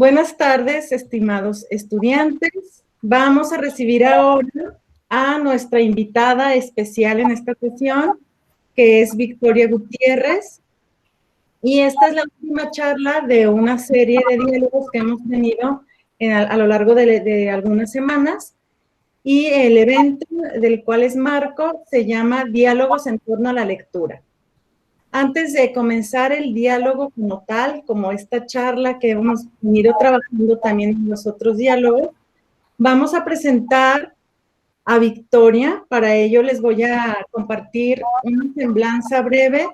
Buenas tardes, estimados estudiantes. Vamos a recibir ahora a nuestra invitada especial en esta sesión, que es Victoria Gutiérrez. Y esta es la última charla de una serie de diálogos que hemos tenido a lo largo de algunas semanas. Y el evento del cual es marco se llama Diálogos en torno a la lectura. Antes de comenzar el diálogo como tal, como esta charla que hemos venido trabajando también en los otros diálogos, vamos a presentar a Victoria. Para ello les voy a compartir una semblanza breve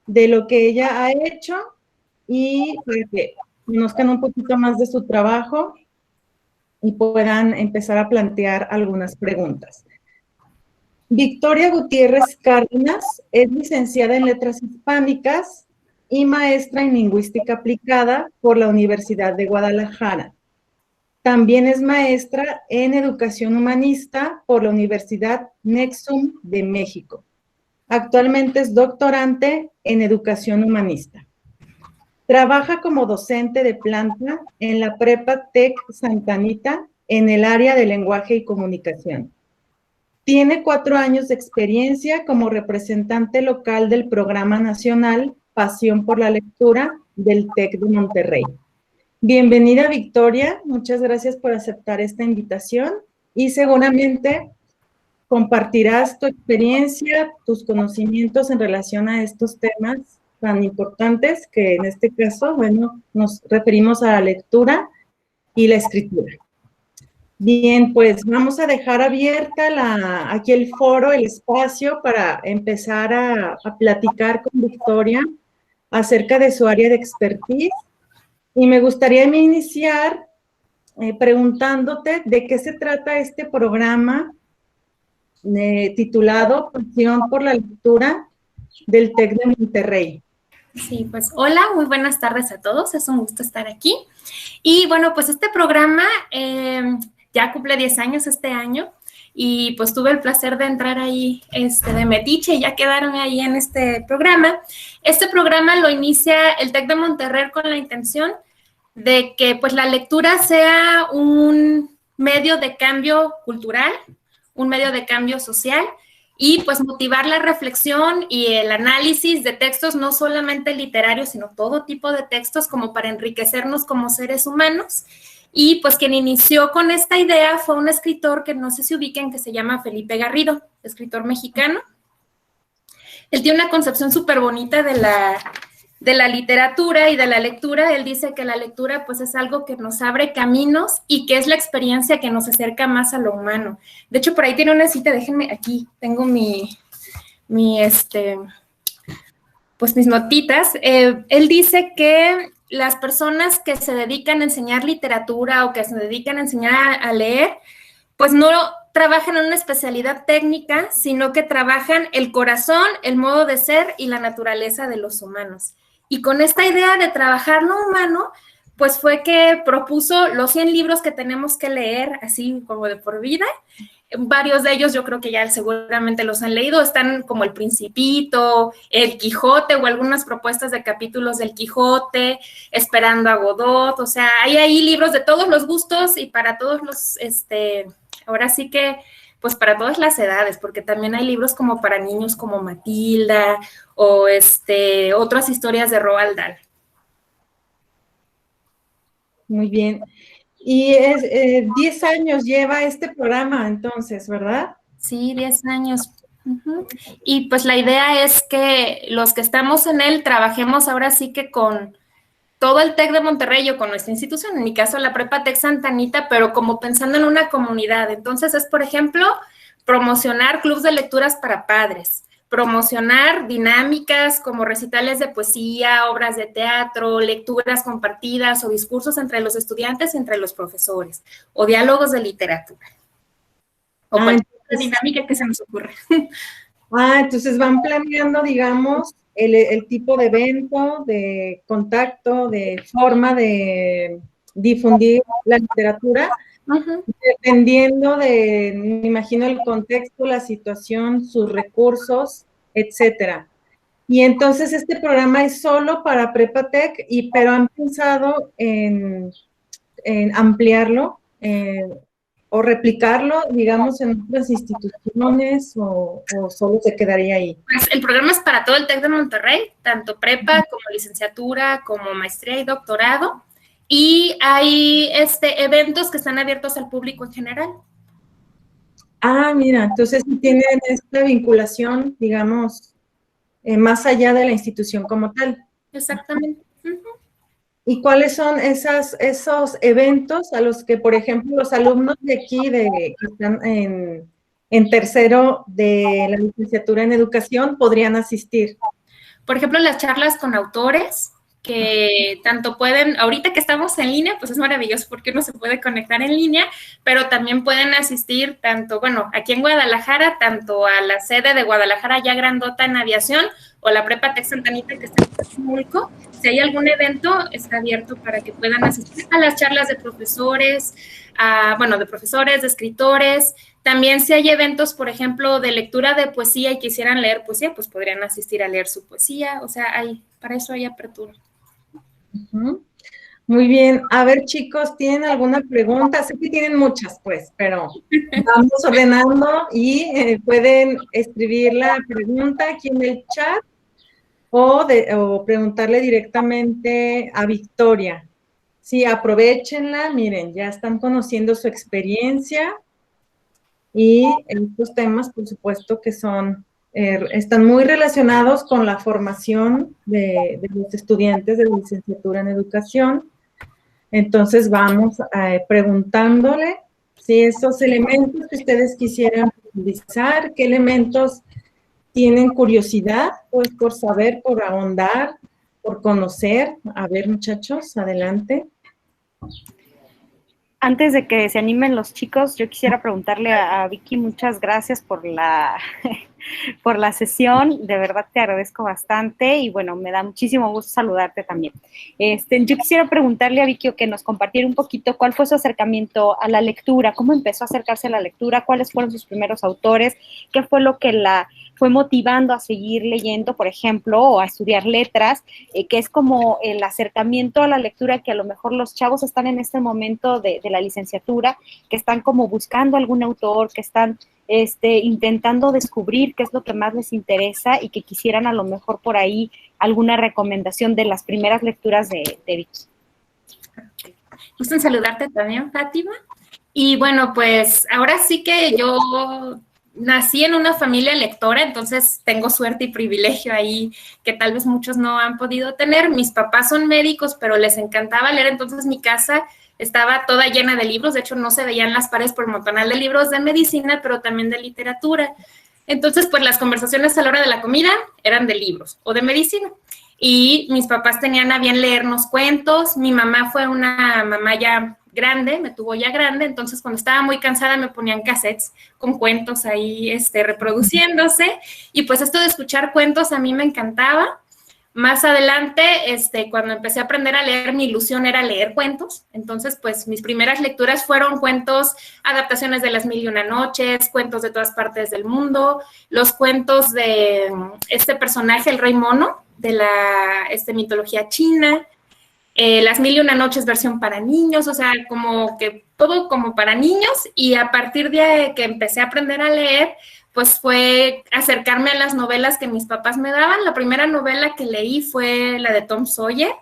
de lo que ella ha hecho y para que conozcan un poquito más de su trabajo y puedan empezar a plantear algunas preguntas. Victoria Gutiérrez Cárdenas es licenciada en Letras Hispánicas y maestra en Lingüística Aplicada por la Universidad de Guadalajara. También es maestra en Educación Humanista por la Universidad Nexum de México. Actualmente es doctorante en Educación Humanista. Trabaja como docente de planta en la Prepa Tec Santa Anita en el área de lenguaje y comunicación. Tiene 4 años de experiencia como representante local del Programa Nacional Pasión por la Lectura del TEC de Monterrey. Bienvenida, Victoria. Muchas gracias por aceptar esta invitación y seguramente compartirás tu experiencia, tus conocimientos en relación a estos temas tan importantes que en este caso, bueno, nos referimos a la lectura y la escritura. Bien, pues vamos a dejar abierta aquí el foro, el espacio para empezar a platicar con Victoria acerca de su área de expertise. Y me gustaría iniciar preguntándote de qué se trata este programa titulado Pasión por la Lectura del TEC de Monterrey. Sí, pues hola, muy buenas tardes a todos, es un gusto estar aquí. Y bueno, pues este programa ya cumple 10 años este año y pues tuve el placer de entrar ahí de metiche y ya quedaron ahí en este programa. Este programa lo inicia el TEC de Monterrey con la intención de que pues la lectura sea un medio de cambio cultural, un medio de cambio social y pues motivar la reflexión y el análisis de textos no solamente literarios, sino todo tipo de textos como para enriquecernos como seres humanos. Y pues quien inició con esta idea fue un escritor que no sé si ubiquen, que se llama Felipe Garrido, escritor mexicano. Él tiene una concepción súper bonita de la literatura y de la lectura. Él dice que la lectura pues es algo que nos abre caminos y que es la experiencia que nos acerca más a lo humano. De hecho, por ahí tiene una cita, déjenme, aquí tengo pues mis notitas. Él dice que las personas que se dedican a enseñar literatura o que se dedican a enseñar a leer, pues no trabajan en una especialidad técnica, sino que trabajan el corazón, el modo de ser y la naturaleza de los humanos. Y con esta idea de trabajar lo humano, pues fue que propuso los 100 libros que tenemos que leer, así como de por vida. Varios de ellos yo creo que ya seguramente los han leído, están como El Principito, El Quijote o algunas propuestas de capítulos del Quijote, Esperando a Godot, o sea, hay ahí libros de todos los gustos y para todos los, ahora sí que, pues para todas las edades, porque también hay libros como para niños como Matilda o otras historias de Roald Dahl. Muy bien. Y 10 años lleva este programa entonces, ¿verdad? Sí, 10 años. Uh-huh. Y pues la idea es que los que estamos en él trabajemos ahora sí que con todo el TEC de Monterrey o con nuestra institución, en mi caso la Prepa Tec Santa Anita, pero como pensando en una comunidad. Entonces es, por ejemplo, promocionar clubes de lecturas para padres, promocionar dinámicas como recitales de poesía, obras de teatro, lecturas compartidas o discursos entre los estudiantes y entre los profesores, o diálogos de literatura, o cualquier dinámica que se nos ocurra. Entonces van planeando, digamos, el tipo de evento, de contacto, de forma de difundir la literatura, uh-huh, dependiendo de, me imagino, el contexto, la situación, sus recursos, etcétera. Y entonces este programa es solo para Prepa Tec, pero han pensado en ampliarlo o replicarlo, digamos, en otras instituciones o solo se quedaría ahí? Pues el programa es para todo el TEC de Monterrey, tanto prepa como licenciatura, como maestría y doctorado. Y hay eventos que están abiertos al público en general. Ah, mira, entonces tienen esta vinculación, digamos, más allá de la institución como tal. Exactamente. ¿Y cuáles son esos eventos a los que, por ejemplo, los alumnos de aquí, que están en tercero de la licenciatura en educación, podrían asistir? Por ejemplo, las charlas con autores, que tanto pueden, ahorita que estamos en línea, pues es maravilloso porque uno se puede conectar en línea, pero también pueden asistir tanto, bueno, aquí en Guadalajara, tanto a la sede de Guadalajara ya grandota en aviación, o la Prepa Tec Santa Anita que está en Xochimilco. Si hay algún evento, está abierto para que puedan asistir a las charlas de profesores, de profesores, de escritores. También si hay eventos, por ejemplo, de lectura de poesía y quisieran leer poesía, pues podrían asistir a leer su poesía. O sea, para eso hay apertura. Muy bien. A ver, chicos, ¿tienen alguna pregunta? Sé que tienen muchas, pues, pero vamos ordenando y pueden escribir la pregunta aquí en el chat o preguntarle directamente a Victoria. Sí, aprovechenla, miren, ya están conociendo su experiencia y estos temas, por supuesto, que están muy relacionados con la formación de los estudiantes de licenciatura en educación. Entonces vamos preguntándole si esos elementos que ustedes quisieran utilizar, qué elementos tienen curiosidad, pues por saber, por ahondar, por conocer. A ver, muchachos, adelante. Antes de que se animen los chicos, yo quisiera preguntarle a Vicky, muchas gracias por la sesión, de verdad te agradezco bastante y bueno, me da muchísimo gusto saludarte también. Yo quisiera preguntarle a Vicky que nos compartiera un poquito cuál fue su acercamiento a la lectura, cómo empezó a acercarse a la lectura, cuáles fueron sus primeros autores, qué fue lo que la fue motivando a seguir leyendo, por ejemplo, o a estudiar letras, que es como el acercamiento a la lectura que a lo mejor los chavos están en este momento de la licenciatura, que están como buscando algún autor, que están intentando descubrir qué es lo que más les interesa y que quisieran a lo mejor por ahí alguna recomendación de las primeras lecturas de Vicky. Gusto en saludarte también, Fátima. Y bueno, pues ahora sí que yo nací en una familia lectora, entonces tengo suerte y privilegio ahí que tal vez muchos no han podido tener. Mis papás son médicos, pero les encantaba leer, entonces mi casa estaba toda llena de libros. De hecho, no se veían las paredes por el montonal de libros de medicina, pero también de literatura. Entonces, pues las conversaciones a la hora de la comida eran de libros o de medicina. Y mis papás tenían a bien leernos cuentos. Mi mamá fue una mamá ya grande, me tuvo ya grande, entonces cuando estaba muy cansada me ponían cassettes con cuentos ahí reproduciéndose, y pues esto de escuchar cuentos a mí me encantaba. Más adelante, cuando empecé a aprender a leer, mi ilusión era leer cuentos, entonces pues mis primeras lecturas fueron cuentos, adaptaciones de Las Mil y Una Noches, cuentos de todas partes del mundo, los cuentos de este personaje, el Rey Mono, de la mitología china, Las Mil y Una Noches versión para niños, o sea, como que todo como para niños, y a partir de que empecé a aprender a leer, pues fue acercarme a las novelas que mis papás me daban. La primera novela que leí fue la de Tom Sawyer,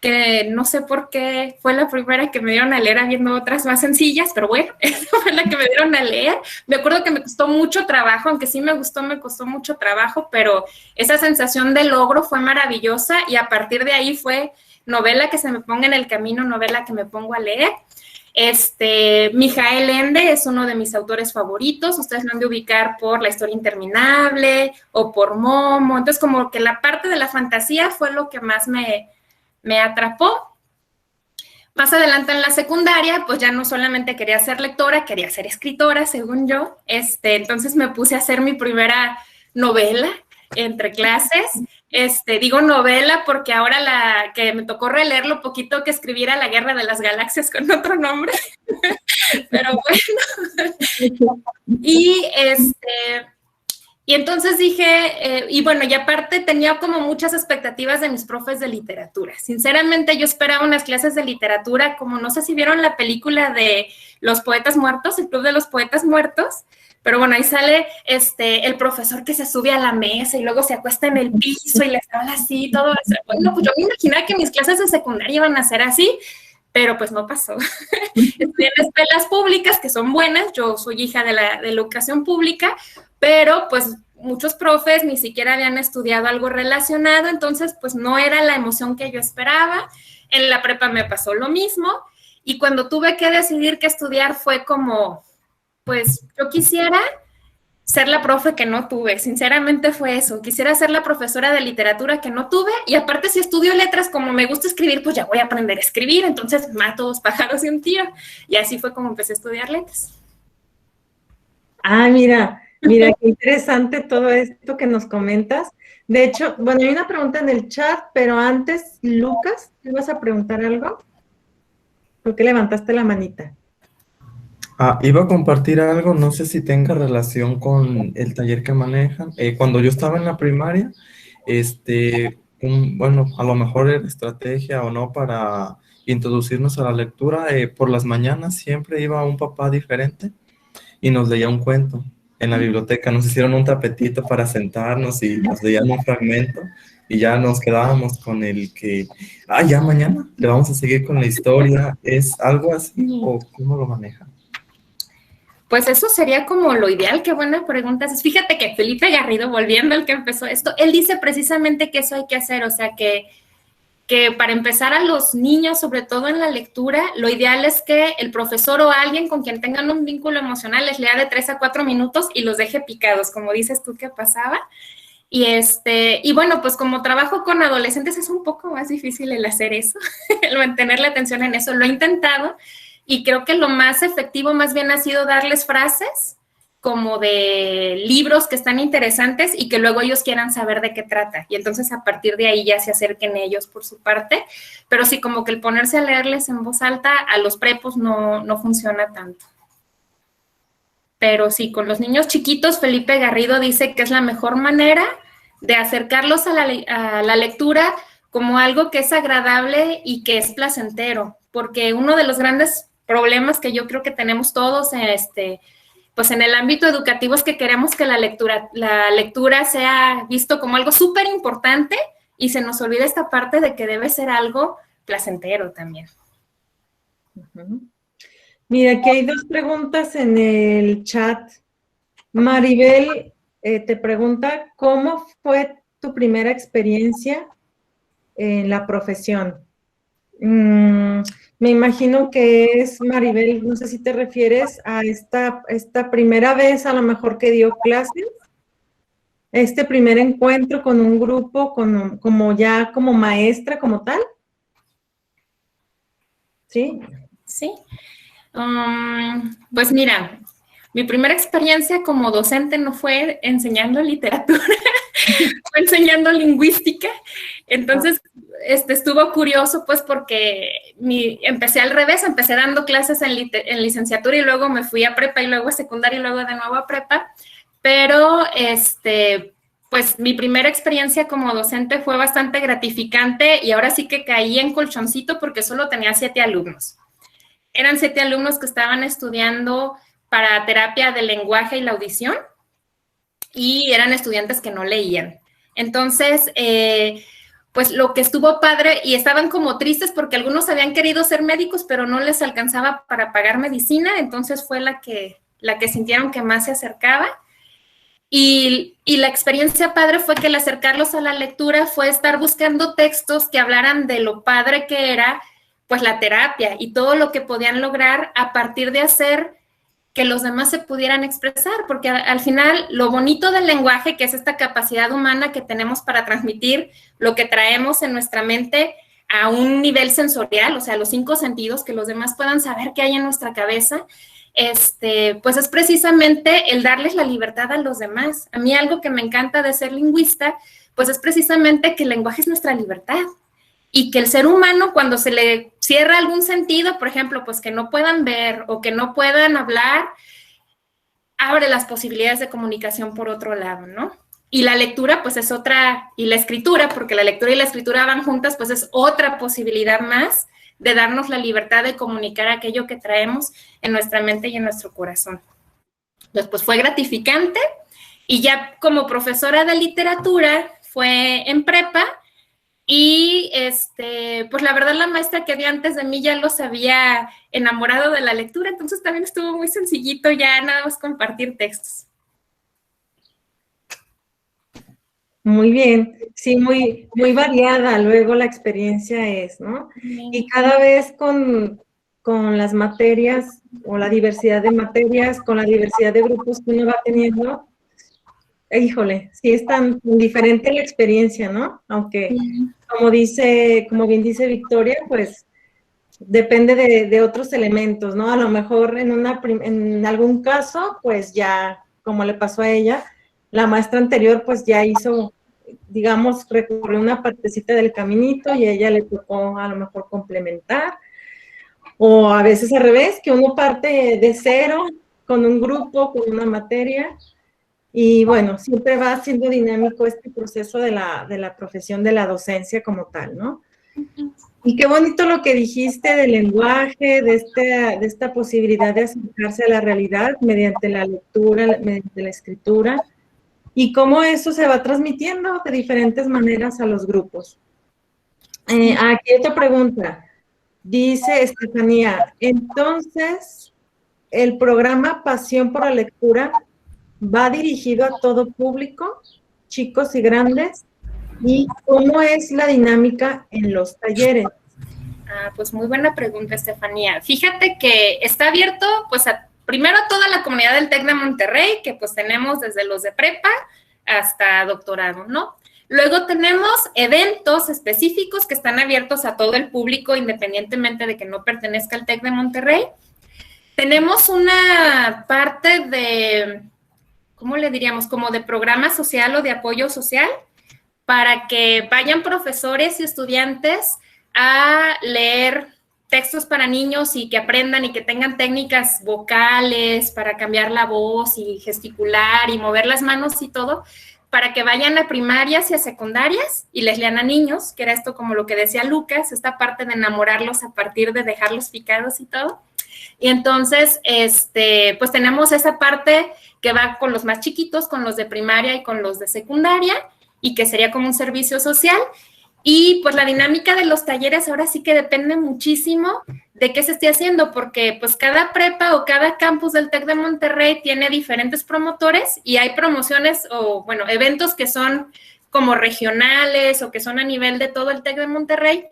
que no sé por qué fue la primera que me dieron a leer, habiendo otras más sencillas, pero bueno, esa fue la que me dieron a leer. Me acuerdo que me costó mucho trabajo, aunque sí me gustó, me costó mucho trabajo, pero esa sensación de logro fue maravillosa, y a partir de ahí fue novela que se me ponga en el camino, novela que me pongo a leer. Mijael Ende es uno de mis autores favoritos. Ustedes lo han de ubicar por La Historia Interminable o por Momo. Entonces, como que la parte de la fantasía fue lo que más me atrapó. Más adelante en la secundaria, pues ya no solamente quería ser lectora, quería ser escritora, según yo. Entonces me puse a hacer mi primera novela entre clases. Digo novela porque ahora la que me tocó releer lo poquito que escribiera La Guerra de las Galaxias con otro nombre. Pero bueno. Y Y entonces dije, y bueno, y aparte tenía como muchas expectativas de mis profes de literatura. Sinceramente, yo esperaba unas clases de literatura, como no sé si vieron la película de Los Poetas Muertos, el Club de los Poetas Muertos, pero bueno, ahí sale el profesor que se sube a la mesa y luego se acuesta en el piso y les habla así, todo eso. Bueno, pues yo me imaginaba que mis clases de secundaria iban a ser así, pero pues no pasó. Estudié en escuelas públicas que son buenas, yo soy hija de la educación pública, pero pues muchos profes ni siquiera habían estudiado algo relacionado, entonces pues no era la emoción que yo esperaba. En la prepa me pasó lo mismo y cuando tuve que decidir qué estudiar fue como, pues yo quisiera ser la profe que no tuve, sinceramente fue eso, quisiera ser la profesora de literatura que no tuve y aparte si estudio letras, como me gusta escribir, pues ya voy a aprender a escribir, entonces mato 2 pájaros de un tiro y así fue como empecé a estudiar letras. Ah, mira, qué interesante todo esto que nos comentas. De hecho, bueno, hay una pregunta en el chat, pero antes, Lucas, ¿te ibas a preguntar algo? ¿Por qué levantaste la manita? Iba a compartir algo, no sé si tenga relación con el taller que manejan. Cuando yo estaba en la primaria, bueno, a lo mejor era estrategia o no para introducirnos a la lectura, por las mañanas siempre iba un papá diferente y nos leía un cuento en la biblioteca. Nos hicieron un tapetito para sentarnos y nos leían un fragmento y ya nos quedábamos con el que, ya mañana le vamos a seguir con la historia. ¿Es algo así o cómo lo manejan? Pues eso sería como lo ideal, qué buena pregunta. Fíjate que Felipe Garrido, volviendo al que empezó esto, él dice precisamente que eso hay que hacer, o sea que para empezar a los niños, sobre todo en la lectura, lo ideal es que el profesor o alguien con quien tengan un vínculo emocional les lea de 3 a 4 minutos y los deje picados, como dices tú que pasaba. Y bueno, pues como trabajo con adolescentes es un poco más difícil el hacer eso, el mantener la atención en eso. Lo he intentado y creo que lo más efectivo más bien ha sido darles frases como de libros que están interesantes y que luego ellos quieran saber de qué trata. Y entonces a partir de ahí ya se acerquen ellos por su parte. Pero sí, como que el ponerse a leerles en voz alta a los prepos no funciona tanto. Pero sí, con los niños chiquitos, Felipe Garrido dice que es la mejor manera de acercarlos a la lectura como algo que es agradable y que es placentero. Porque uno de los grandes problemas que yo creo que tenemos todos pues en el ámbito educativo es que queremos que la lectura sea visto como algo súper importante y se nos olvida esta parte de que debe ser algo placentero también. Mira, aquí hay 2 preguntas en el chat. Maribel te pregunta, ¿cómo fue tu primera experiencia en la profesión? Me imagino que es, Maribel, no sé si te refieres a esta primera vez a lo mejor que dio clases, este primer encuentro con un grupo, como maestra, como tal. ¿Sí? Sí. Pues mira, mi primera experiencia como docente no fue enseñando literatura, fue enseñando lingüística. Entonces, estuvo curioso, pues, porque empecé al revés, empecé dando clases en licenciatura y luego me fui a prepa y luego a secundaria y luego de nuevo a prepa. Pero, pues, mi primera experiencia como docente fue bastante gratificante y ahora sí que caí en colchoncito porque solo tenía 7 alumnos. Eran 7 alumnos que estaban estudiando para terapia del lenguaje y la audición y eran estudiantes que no leían. Entonces, pues lo que estuvo padre y estaban como tristes porque algunos habían querido ser médicos, pero no les alcanzaba para pagar medicina, entonces fue la que sintieron que más se acercaba. Y la experiencia padre fue que el acercarlos a la lectura fue estar buscando textos que hablaran de lo padre que era pues la terapia y todo lo que podían lograr a partir de hacer que los demás se pudieran expresar, porque al final lo bonito del lenguaje, que es esta capacidad humana que tenemos para transmitir lo que traemos en nuestra mente a un nivel sensorial, o sea, los 5 sentidos, que los demás puedan saber qué hay en nuestra cabeza, pues es precisamente el darles la libertad a los demás. A mí algo que me encanta de ser lingüista, pues es precisamente que el lenguaje es nuestra libertad. Y que el ser humano, cuando se le cierra algún sentido, por ejemplo, pues que no puedan ver o que no puedan hablar, abre las posibilidades de comunicación por otro lado, ¿no? Y la lectura, pues es otra, y la escritura, porque la lectura y la escritura van juntas, pues es otra posibilidad más de darnos la libertad de comunicar aquello que traemos en nuestra mente y en nuestro corazón. Entonces, pues fue gratificante, y ya como profesora de literatura fue en prepa, y pues la verdad la maestra que había antes de mí ya los había enamorado de la lectura, entonces también estuvo muy sencillito ya nada más compartir textos. Muy bien, sí, muy, muy variada luego la experiencia es, ¿no? Y cada vez con las materias o la diversidad de materias, con la diversidad de grupos que uno va teniendo, híjole, sí es tan diferente la experiencia, ¿no? Aunque, como bien dice Victoria, pues depende de otros elementos, ¿no? A lo mejor en algún caso, pues ya, como le pasó a ella, la maestra anterior pues ya hizo, digamos, recorrió una partecita del caminito y a ella le tocó a lo mejor complementar, o a veces al revés, que uno parte de cero con un grupo, con una materia, y bueno, siempre va siendo dinámico este proceso de la profesión de la docencia como tal, ¿no? Y qué bonito lo que dijiste del lenguaje, de esta posibilidad de acercarse a la realidad mediante la lectura, mediante la escritura, y cómo eso se va transmitiendo de diferentes maneras a los grupos. Aquí otra pregunta. Dice Estefanía, entonces, ¿el programa Pasión por la Lectura va dirigido a todo público, chicos y grandes? ¿Y cómo es la dinámica en los talleres? Pues muy buena pregunta, Estefanía. Fíjate que está abierto, pues, primero a toda la comunidad del TEC de Monterrey, que pues tenemos desde los de prepa hasta doctorado, ¿no? Luego tenemos eventos específicos que están abiertos a todo el público, independientemente de que no pertenezca al TEC de Monterrey. Tenemos una parte de, ¿cómo le diríamos? Como de programa social o de apoyo social, para que vayan profesores y estudiantes a leer textos para niños y que aprendan y que tengan técnicas vocales para cambiar la voz y gesticular y mover las manos y todo, para que vayan a primarias y a secundarias y les lean a niños, que era esto como lo que decía Lucas, esta parte de enamorarlos a partir de dejarlos picados y todo. Y entonces, pues tenemos esa parte que va con los más chiquitos, con los de primaria y con los de secundaria, y que sería como un servicio social. Y pues la dinámica de los talleres ahora sí que depende muchísimo de qué se esté haciendo, porque pues cada prepa o cada campus del TEC de Monterrey tiene diferentes promotores y hay promociones o, bueno, eventos que son como regionales o que son a nivel de todo el TEC de Monterrey,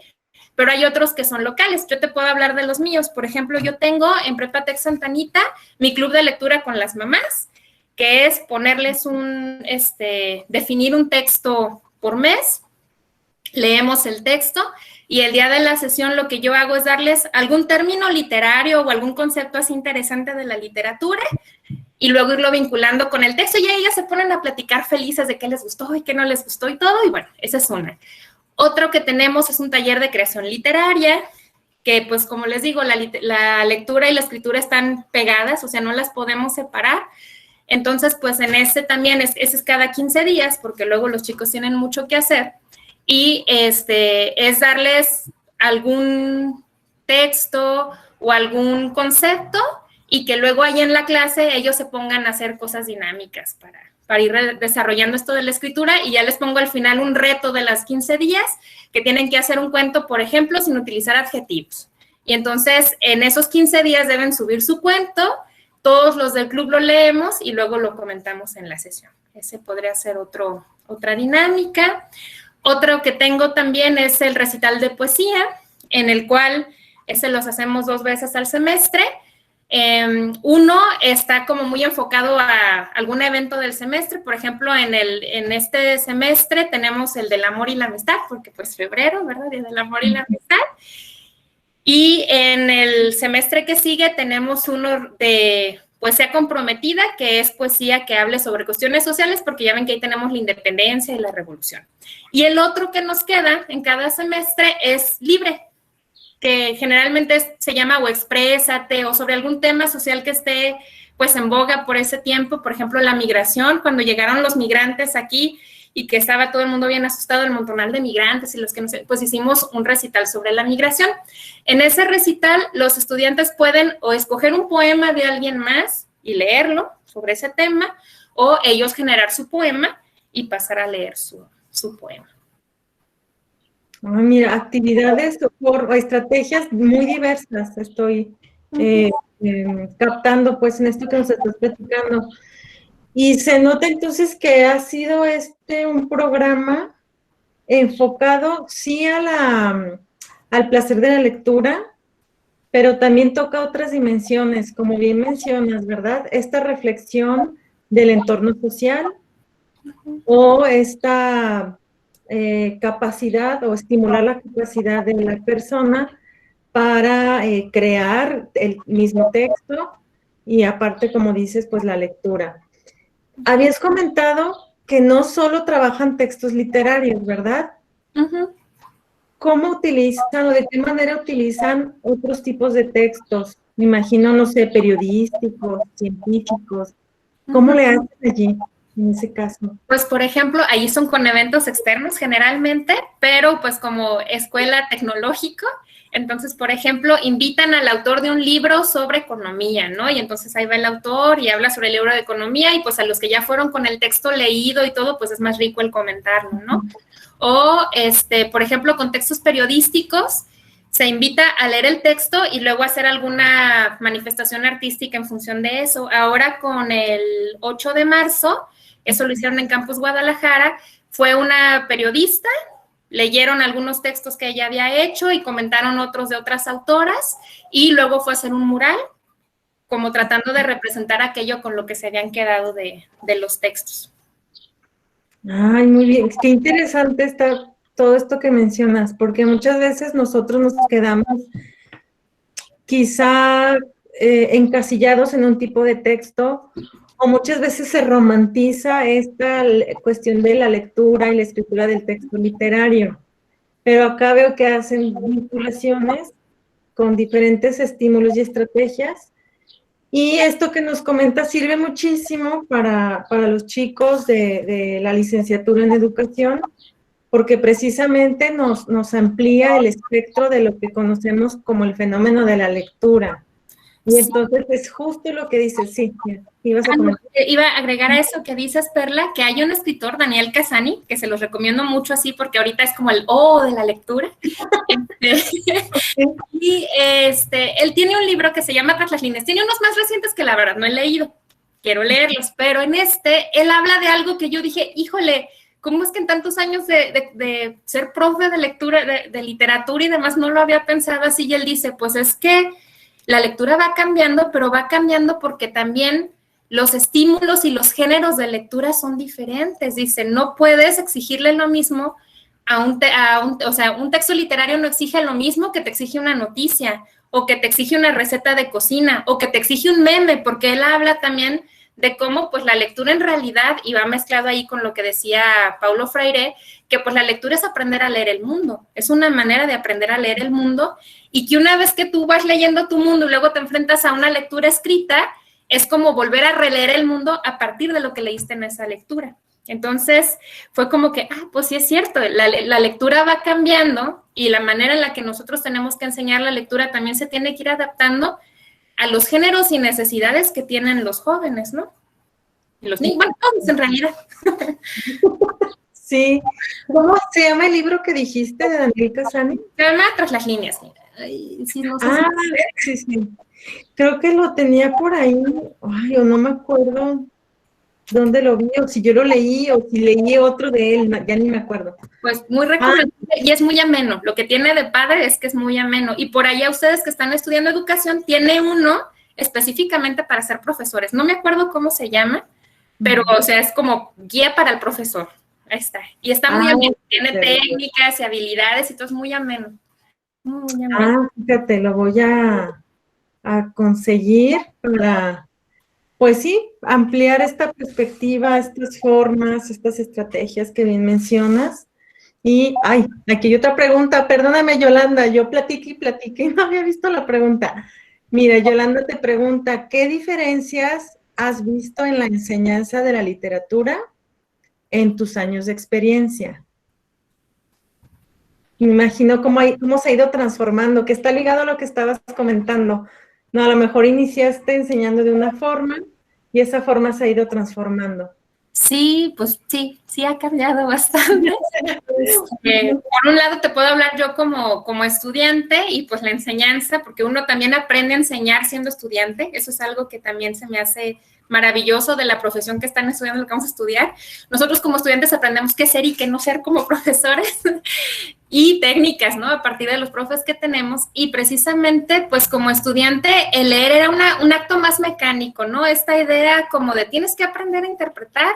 pero hay otros que son locales. Yo te puedo hablar de los míos. Por ejemplo, yo tengo en Prepa TEC Santa Anita mi club de lectura con las mamás, que es ponerles definir un texto por mes. Leemos el texto y el día de la sesión lo que yo hago es darles algún término literario o algún concepto así interesante de la literatura y luego irlo vinculando con el texto y ellas se ponen a platicar felices de qué les gustó y qué no les gustó y todo, y bueno, esa es una. Otro que tenemos es un taller de creación literaria, que pues como les digo, la lectura y la escritura están pegadas, o sea, no las podemos separar. Entonces, pues en ese también, ese es cada 15 días, porque luego los chicos tienen mucho que hacer. Y es darles algún texto o algún concepto y que luego ahí en la clase ellos se pongan a hacer cosas dinámicas para ir desarrollando esto de la escritura, y ya les pongo al final un reto de las 15 días que tienen que hacer un cuento, por ejemplo, sin utilizar adjetivos. Y entonces en esos 15 días deben subir su cuento, todos los del club lo leemos y luego lo comentamos en la sesión. Ese podría ser otra dinámica. Otro que tengo también es el recital de poesía, en el cual los hacemos 2 veces al semestre. Uno está como muy enfocado a algún evento del semestre. Por ejemplo, en este semestre tenemos el del amor y la amistad, porque pues febrero, ¿verdad? Día del amor y la amistad. Y en el semestre que sigue tenemos uno de poesía comprometida, que es poesía que hable sobre cuestiones sociales, porque ya ven que ahí tenemos la independencia y la revolución. Y el otro que nos queda en cada semestre es libre. que generalmente se llama o exprésate, o sobre algún tema social que esté pues en boga por ese tiempo, por ejemplo, la migración, cuando llegaron los migrantes aquí y que estaba todo el mundo bien asustado, el montonal de migrantes y los que no sé, pues hicimos un recital sobre la migración. En ese recital, los estudiantes pueden o escoger un poema de alguien más y leerlo sobre ese tema, o ellos generar su poema y pasar a leer su poema. Mira, actividades o estrategias muy diversas estoy captando pues en esto que nos estás platicando. Y se nota entonces que ha sido un programa enfocado sí al placer de la lectura, pero también toca otras dimensiones, como bien mencionas, ¿verdad? Esta reflexión del entorno social o esta capacidad o estimular la capacidad de la persona para crear el mismo texto y aparte, como dices, pues la lectura. Habías comentado que no solo trabajan textos literarios, ¿verdad? Uh-huh. ¿Cómo utilizan o de qué manera utilizan otros tipos de textos? Me imagino, no sé, periodísticos, científicos. ¿Cómo le hacen allí, en ese caso? Pues, por ejemplo, ahí son con eventos externos generalmente, pero pues como escuela tecnológico, entonces, por ejemplo, invitan al autor de un libro sobre economía, ¿no? Y entonces ahí va el autor y habla sobre el libro de economía y pues a los que ya fueron con el texto leído y todo, pues es más rico el comentarlo, ¿no? O, por ejemplo, con textos periodísticos, se invita a leer el texto y luego hacer alguna manifestación artística en función de eso. Ahora con el 8 de marzo, eso lo hicieron en Campus Guadalajara, fue una periodista, leyeron algunos textos que ella había hecho y comentaron otros de otras autoras y luego fue a hacer un mural, como tratando de representar aquello con lo que se habían quedado de los textos. Ay, muy bien. Qué interesante está todo esto que mencionas, porque muchas veces nosotros nos quedamos quizá encasillados en un tipo de texto, o muchas veces se romantiza esta cuestión de la lectura y la escritura del texto literario. Pero acá veo que hacen vinculaciones con diferentes estímulos y estrategias. Y esto que nos comenta sirve muchísimo para los chicos de la licenciatura en educación, porque precisamente nos amplía el espectro de lo que conocemos como el fenómeno de la lectura. Y entonces es justo lo que dices, sí, ibas a comentar. Iba a agregar a eso que dices, Perla, que hay un escritor, Daniel Casani, que se los recomiendo mucho así, porque ahorita es como el de la lectura. Y él tiene un libro que se llama Tras las líneas. Tiene unos más recientes que la verdad no he leído. Quiero leerlos, pero en él habla de algo que yo dije, híjole, ¿cómo es que en tantos años de ser profe de lectura, de literatura y demás, no lo había pensado así? Y él dice, pues es que la lectura va cambiando, pero va cambiando porque también los estímulos y los géneros de lectura son diferentes. Dice, no puedes exigirle lo mismo o sea, un texto literario no exige lo mismo que te exige una noticia, o que te exige una receta de cocina, o que te exige un meme, porque él habla también de cómo pues la lectura en realidad, y va mezclado ahí con lo que decía Paulo Freire, que pues la lectura es aprender a leer el mundo, es una manera de aprender a leer el mundo, y que una vez que tú vas leyendo tu mundo y luego te enfrentas a una lectura escrita, es como volver a releer el mundo a partir de lo que leíste en esa lectura. Entonces, fue como que, pues sí es cierto, la lectura va cambiando y la manera en la que nosotros tenemos que enseñar la lectura también se tiene que ir adaptando a los géneros y necesidades que tienen los jóvenes, ¿no? Y los niños, bueno, todos en realidad. Sí. ¿Cómo se llama el libro que dijiste de Daniel Casani? Se llama Tras las líneas. Ay, sí, no sé sí. Creo que lo tenía por ahí. Ay, o no me acuerdo dónde lo vi, o si yo lo leí, o si leí otro de él, ya ni me acuerdo. Pues muy recomendable y es muy ameno. Lo que tiene de padre es que es muy ameno. Y por allá ustedes que están estudiando educación, tiene uno específicamente para ser profesores. No me acuerdo cómo se llama, pero, o sea, es como guía para el profesor. Ahí está. Y está muy ameno. Tiene técnicas y habilidades y todo es muy ameno. Muy ameno. Fíjate, lo voy a conseguir para, pues sí, ampliar esta perspectiva, estas formas, estas estrategias que bien mencionas. Y, aquí hay otra pregunta, perdóname Yolanda, yo platiqué y no había visto la pregunta. Mira, Yolanda te pregunta, ¿qué diferencias has visto en la enseñanza de la literatura en tus años de experiencia? Me imagino cómo se ha ido transformando, que está ligado a lo que estabas comentando. No, a lo mejor iniciaste enseñando de una forma y esa forma se ha ido transformando. Sí, pues sí ha cambiado bastante. Por un lado te puedo hablar yo como estudiante y pues la enseñanza, porque uno también aprende a enseñar siendo estudiante. Eso es algo que también se me hace maravilloso de la profesión que están estudiando, lo que vamos a estudiar. Nosotros como estudiantes aprendemos qué ser y qué no ser como profesores y técnicas, ¿no? A partir de los profes que tenemos. Y precisamente, pues como estudiante, el leer era un acto más mecánico, ¿no? Esta idea como de tienes que aprender a interpretar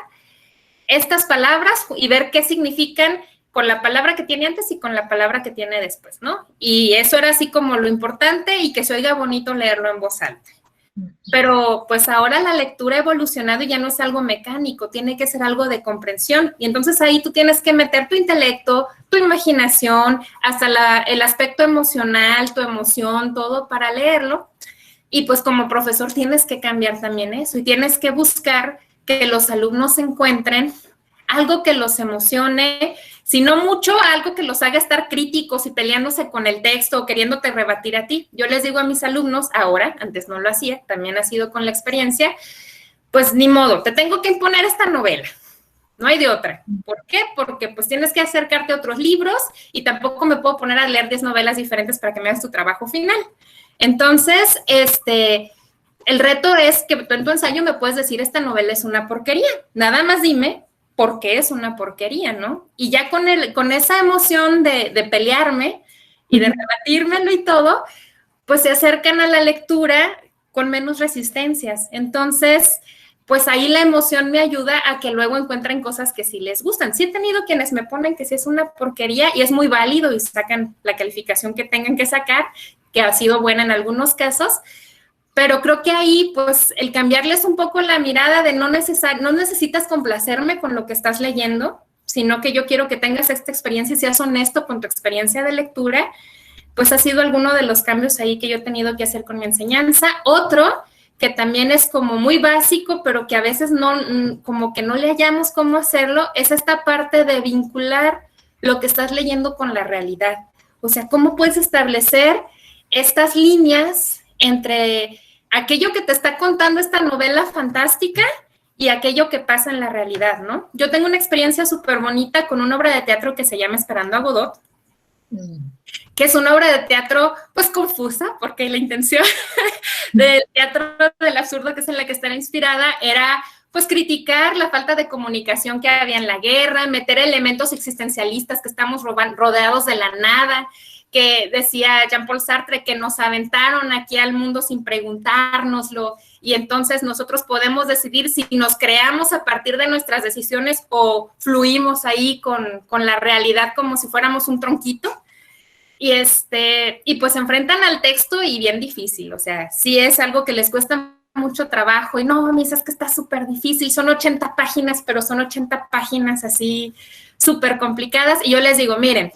estas palabras y ver qué significan con la palabra que tiene antes y con la palabra que tiene después, ¿no? Y eso era así como lo importante y que se oiga bonito leerlo en voz alta. Pero pues ahora la lectura ha evolucionado y ya no es algo mecánico, tiene que ser algo de comprensión. Y entonces ahí tú tienes que meter tu intelecto, tu imaginación, hasta el aspecto emocional, tu emoción, todo para leerlo. Y pues como profesor tienes que cambiar también eso y tienes que buscar que los alumnos encuentren algo que los emocione, si no mucho, algo que los haga estar críticos y peleándose con el texto o queriéndote rebatir a ti. Yo les digo a mis alumnos ahora, antes no lo hacía, también ha sido con la experiencia, pues ni modo, te tengo que imponer esta novela. No hay de otra. ¿Por qué? Porque pues tienes que acercarte a otros libros y tampoco me puedo poner a leer 10 novelas diferentes para que me hagas tu trabajo final. Entonces, el reto es que tú en tu ensayo me puedes decir, esta novela es una porquería. Nada más dime por qué es una porquería, ¿no? Y ya con esa emoción de pelearme y de rebatírmelo y todo, pues se acercan a la lectura con menos resistencias. Entonces, pues ahí la emoción me ayuda a que luego encuentren cosas que sí les gustan. Sí he tenido quienes me ponen que sí es una porquería y es muy válido y sacan la calificación que tengan que sacar, que ha sido buena en algunos casos, pero creo que ahí, pues, el cambiarles un poco la mirada de no necesitas complacerme con lo que estás leyendo, sino que yo quiero que tengas esta experiencia y seas honesto con tu experiencia de lectura, pues ha sido alguno de los cambios ahí que yo he tenido que hacer con mi enseñanza. Otro, que también es como muy básico, pero que a veces como que no le hallamos cómo hacerlo, es esta parte de vincular lo que estás leyendo con la realidad. O sea, ¿cómo puedes establecer estas líneas entre aquello que te está contando esta novela fantástica y aquello que pasa en la realidad, ¿no? Yo tengo una experiencia súper bonita con una obra de teatro que se llama Esperando a Godot, que es una obra de teatro, pues, confusa, porque la intención del teatro del absurdo, que es en la que está inspirada, era, pues, criticar la falta de comunicación que había en la guerra, meter elementos existencialistas que estamos rodeados de la nada, que decía Jean-Paul Sartre, que nos aventaron aquí al mundo sin preguntárnoslo, y entonces nosotros podemos decidir si nos creamos a partir de nuestras decisiones o fluimos ahí con la realidad como si fuéramos un tronquito. Y pues se enfrentan al texto y bien difícil, o sea, sí es algo que les cuesta mucho trabajo, y no, me dices que está súper difícil, son 80 páginas, pero son 80 páginas así súper complicadas, y yo les digo, miren,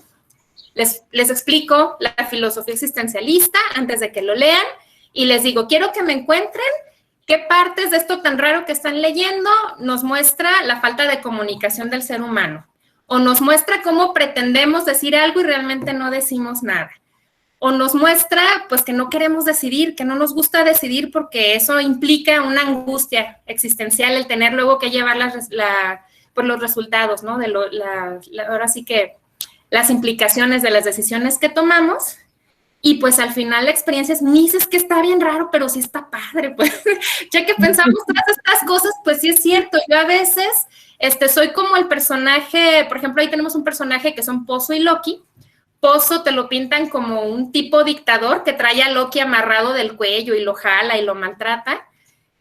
les explico la filosofía existencialista antes de que lo lean y les digo, quiero que me encuentren qué partes de esto tan raro que están leyendo nos muestra la falta de comunicación del ser humano, o nos muestra cómo pretendemos decir algo y realmente no decimos nada, o nos muestra pues que no queremos decidir, que no nos gusta decidir porque eso implica una angustia existencial el tener luego que llevar pues los resultados, ¿no? Ahora sí que las implicaciones de las decisiones que tomamos, y pues al final la experiencia es, me dices que está bien raro, pero sí está padre, pues, ya que pensamos todas estas cosas, pues sí es cierto, yo a veces soy como el personaje, por ejemplo, ahí tenemos un personaje que son Pozo y Loki. Pozo te lo pintan como un tipo dictador que trae a Loki amarrado del cuello y lo jala y lo maltrata,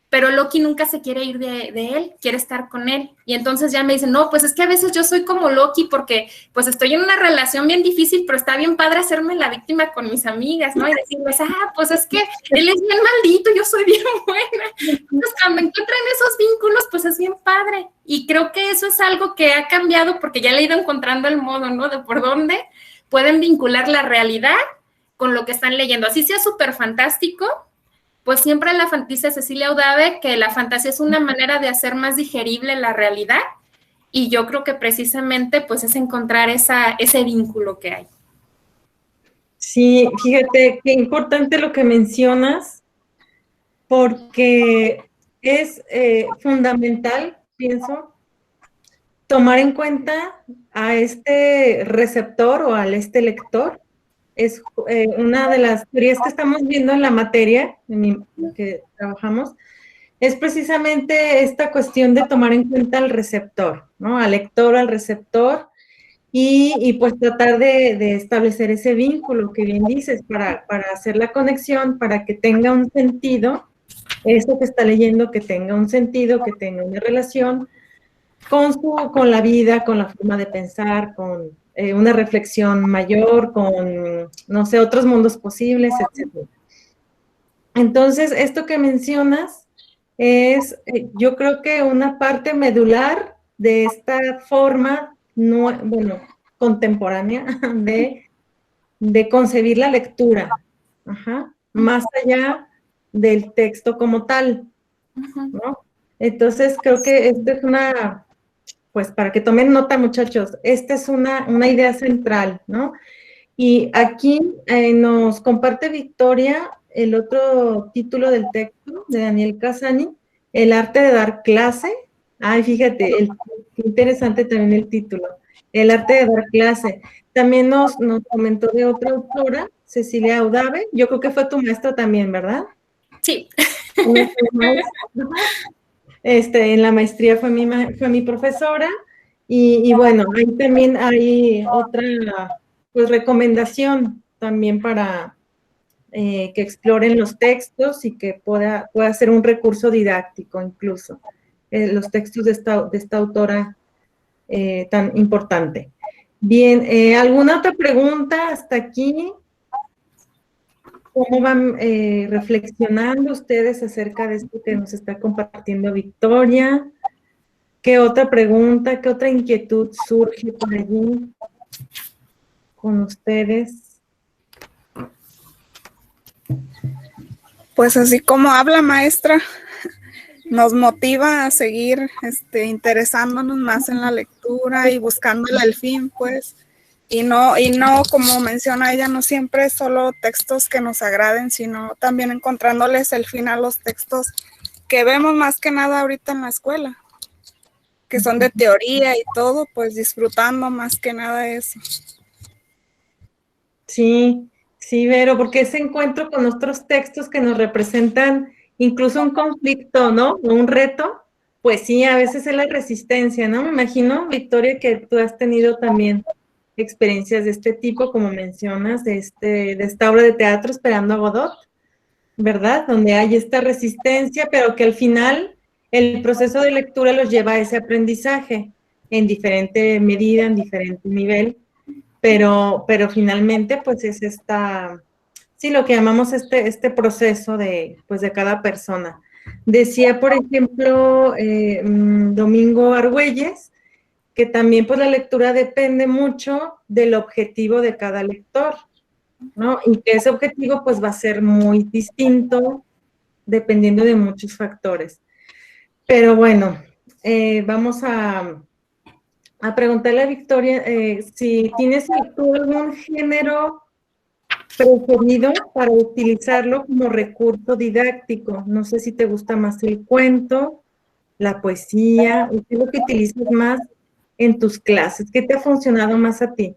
pero Loki nunca se quiere ir de él, quiere estar con él. Y entonces ya me dicen, no, pues es que a veces yo soy como Loki porque pues estoy en una relación bien difícil, pero está bien padre hacerme la víctima con mis amigas, ¿no? Y decirles, pues es que él es bien maldito, yo soy bien buena. Entonces cuando encuentran esos vínculos, pues es bien padre. Y creo que eso es algo que ha cambiado porque ya le he ido encontrando el modo, ¿no? De por dónde pueden vincular la realidad con lo que están leyendo. Así sea súper fantástico, pues siempre dice Cecilia Udave que la fantasía es una manera de hacer más digerible la realidad. Y yo creo que precisamente pues es encontrar ese vínculo que hay. Sí, fíjate qué importante lo que mencionas, porque es fundamental, pienso, tomar en cuenta a este receptor o a este lector. Es una de las teorías que estamos viendo en la materia en que trabajamos, es precisamente esta cuestión de tomar en cuenta al receptor, ¿no? Al lector, al receptor, y pues tratar de establecer ese vínculo que bien dices, para hacer la conexión, para que tenga un sentido, eso que está leyendo, que tenga un sentido, que tenga una relación con la vida, con la forma de pensar, con una reflexión mayor, con, no sé, otros mundos posibles, etc. Entonces, esto que mencionas es, yo creo que una parte medular de esta forma, bueno, contemporánea de concebir la lectura, más allá del texto como tal, ¿no? Entonces, creo que esta es una, pues para que tomen nota, muchachos, esta es una idea central, ¿no? Y aquí nos comparte Victoria el otro título del texto de Daniel Casani, El arte de dar clase. Ay, fíjate, qué interesante también el título, El arte de dar clase. También nos comentó de otra autora, Cecilia Udave, yo creo que fue tu maestra también, ¿verdad? Sí. En la maestría fue mi profesora, y bueno, ahí también hay otra pues recomendación también para que exploren los textos y que pueda ser un recurso didáctico incluso, los textos de esta autora tan importante. Bien, ¿alguna otra pregunta hasta aquí? ¿Cómo van reflexionando ustedes acerca de esto que nos está compartiendo Victoria? ¿Qué otra pregunta, qué otra inquietud surge por allí con ustedes? Pues así como habla maestra, nos motiva a seguir interesándonos más en la lectura y buscándole el fin, pues. Y no, como menciona ella, no siempre solo textos que nos agraden, sino también encontrándoles el fin a los textos que vemos más que nada ahorita en la escuela, que son de teoría y todo, pues disfrutando más que nada eso. Sí, Vero, porque ese encuentro con otros textos que nos representan incluso un conflicto, ¿no? O un reto, pues sí, a veces es la resistencia, ¿no? Me imagino, Victoria, que tú has tenido también experiencias de este tipo, como mencionas, de esta obra de teatro Esperando a Godot, ¿verdad? Donde hay esta resistencia, pero que al final el proceso de lectura los lleva a ese aprendizaje en diferente medida, en diferente nivel, pero finalmente pues es sí, lo que llamamos este proceso pues de cada persona. Decía, por ejemplo, Domingo Argüelles, que también pues la lectura depende mucho del objetivo de cada lector, ¿no? Y que ese objetivo pues va a ser muy distinto dependiendo de muchos factores. Pero bueno, vamos a preguntarle a Victoria si tienes tú algún género preferido para utilizarlo como recurso didáctico. No sé si te gusta más el cuento, la poesía, o qué es lo que utilizas más en tus clases. ¿Qué te ha funcionado más a ti?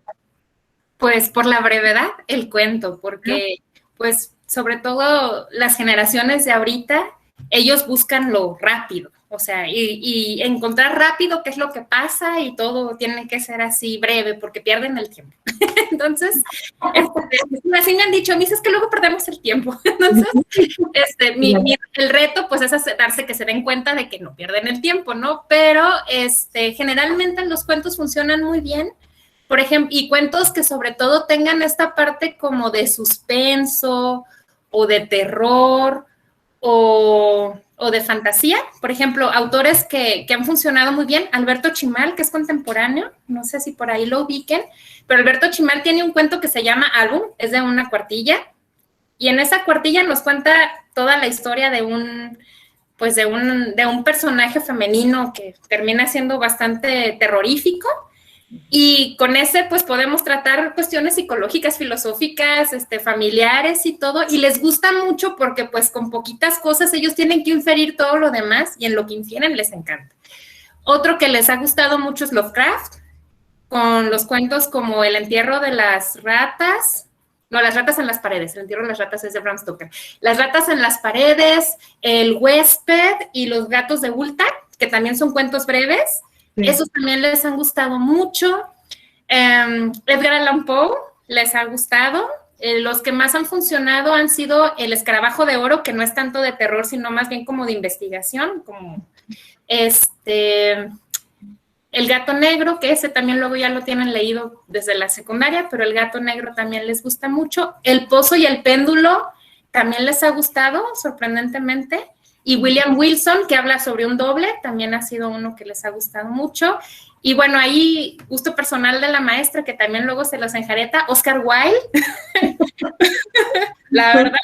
Pues por la brevedad, el cuento, porque pues sobre todo las generaciones de ahorita, ellos buscan lo rápido, o sea, y encontrar rápido qué es lo que pasa y todo tiene que ser así breve porque pierden el tiempo. Entonces, así me han dicho, a mí es que luego perdemos el tiempo. Entonces, el reto pues es darse que se den cuenta de que no pierden el tiempo, ¿no? Pero generalmente los cuentos funcionan muy bien. Por ejemplo, y cuentos que sobre todo tengan esta parte como de suspenso o de terror o o de fantasía. Por ejemplo, autores que han funcionado muy bien. Alberto Chimal, que es contemporáneo, no sé si por ahí lo ubiquen, pero Alberto Chimal tiene un cuento que se llama Álbum, es de una cuartilla, y en esa cuartilla nos cuenta toda la historia de un personaje femenino que termina siendo bastante terrorífico. Y con ese, pues, podemos tratar cuestiones psicológicas, filosóficas, familiares y todo, y les gusta mucho porque, pues, con poquitas cosas ellos tienen que inferir todo lo demás, y en lo que infieren les encanta. Otro que les ha gustado mucho es Lovecraft, con los cuentos como El entierro de las ratas, no, Las ratas en las paredes, El entierro de las ratas es de Bram Stoker, Las ratas en las paredes, El huésped y Los gatos de Ultar, que también son cuentos breves. Esos también les han gustado mucho. Edgar Allan Poe les ha gustado. Los que más han funcionado han sido El escarabajo de oro, que no es tanto de terror, sino más bien como de investigación, como El gato negro, que ese también luego ya lo tienen leído desde la secundaria, pero El gato negro también les gusta mucho. El pozo y el péndulo también les ha gustado, sorprendentemente. Y William Wilson, que habla sobre un doble, también ha sido uno que les ha gustado mucho. Y bueno, ahí, gusto personal de la maestra, que también luego se los enjareta, Oscar Wilde. La verdad,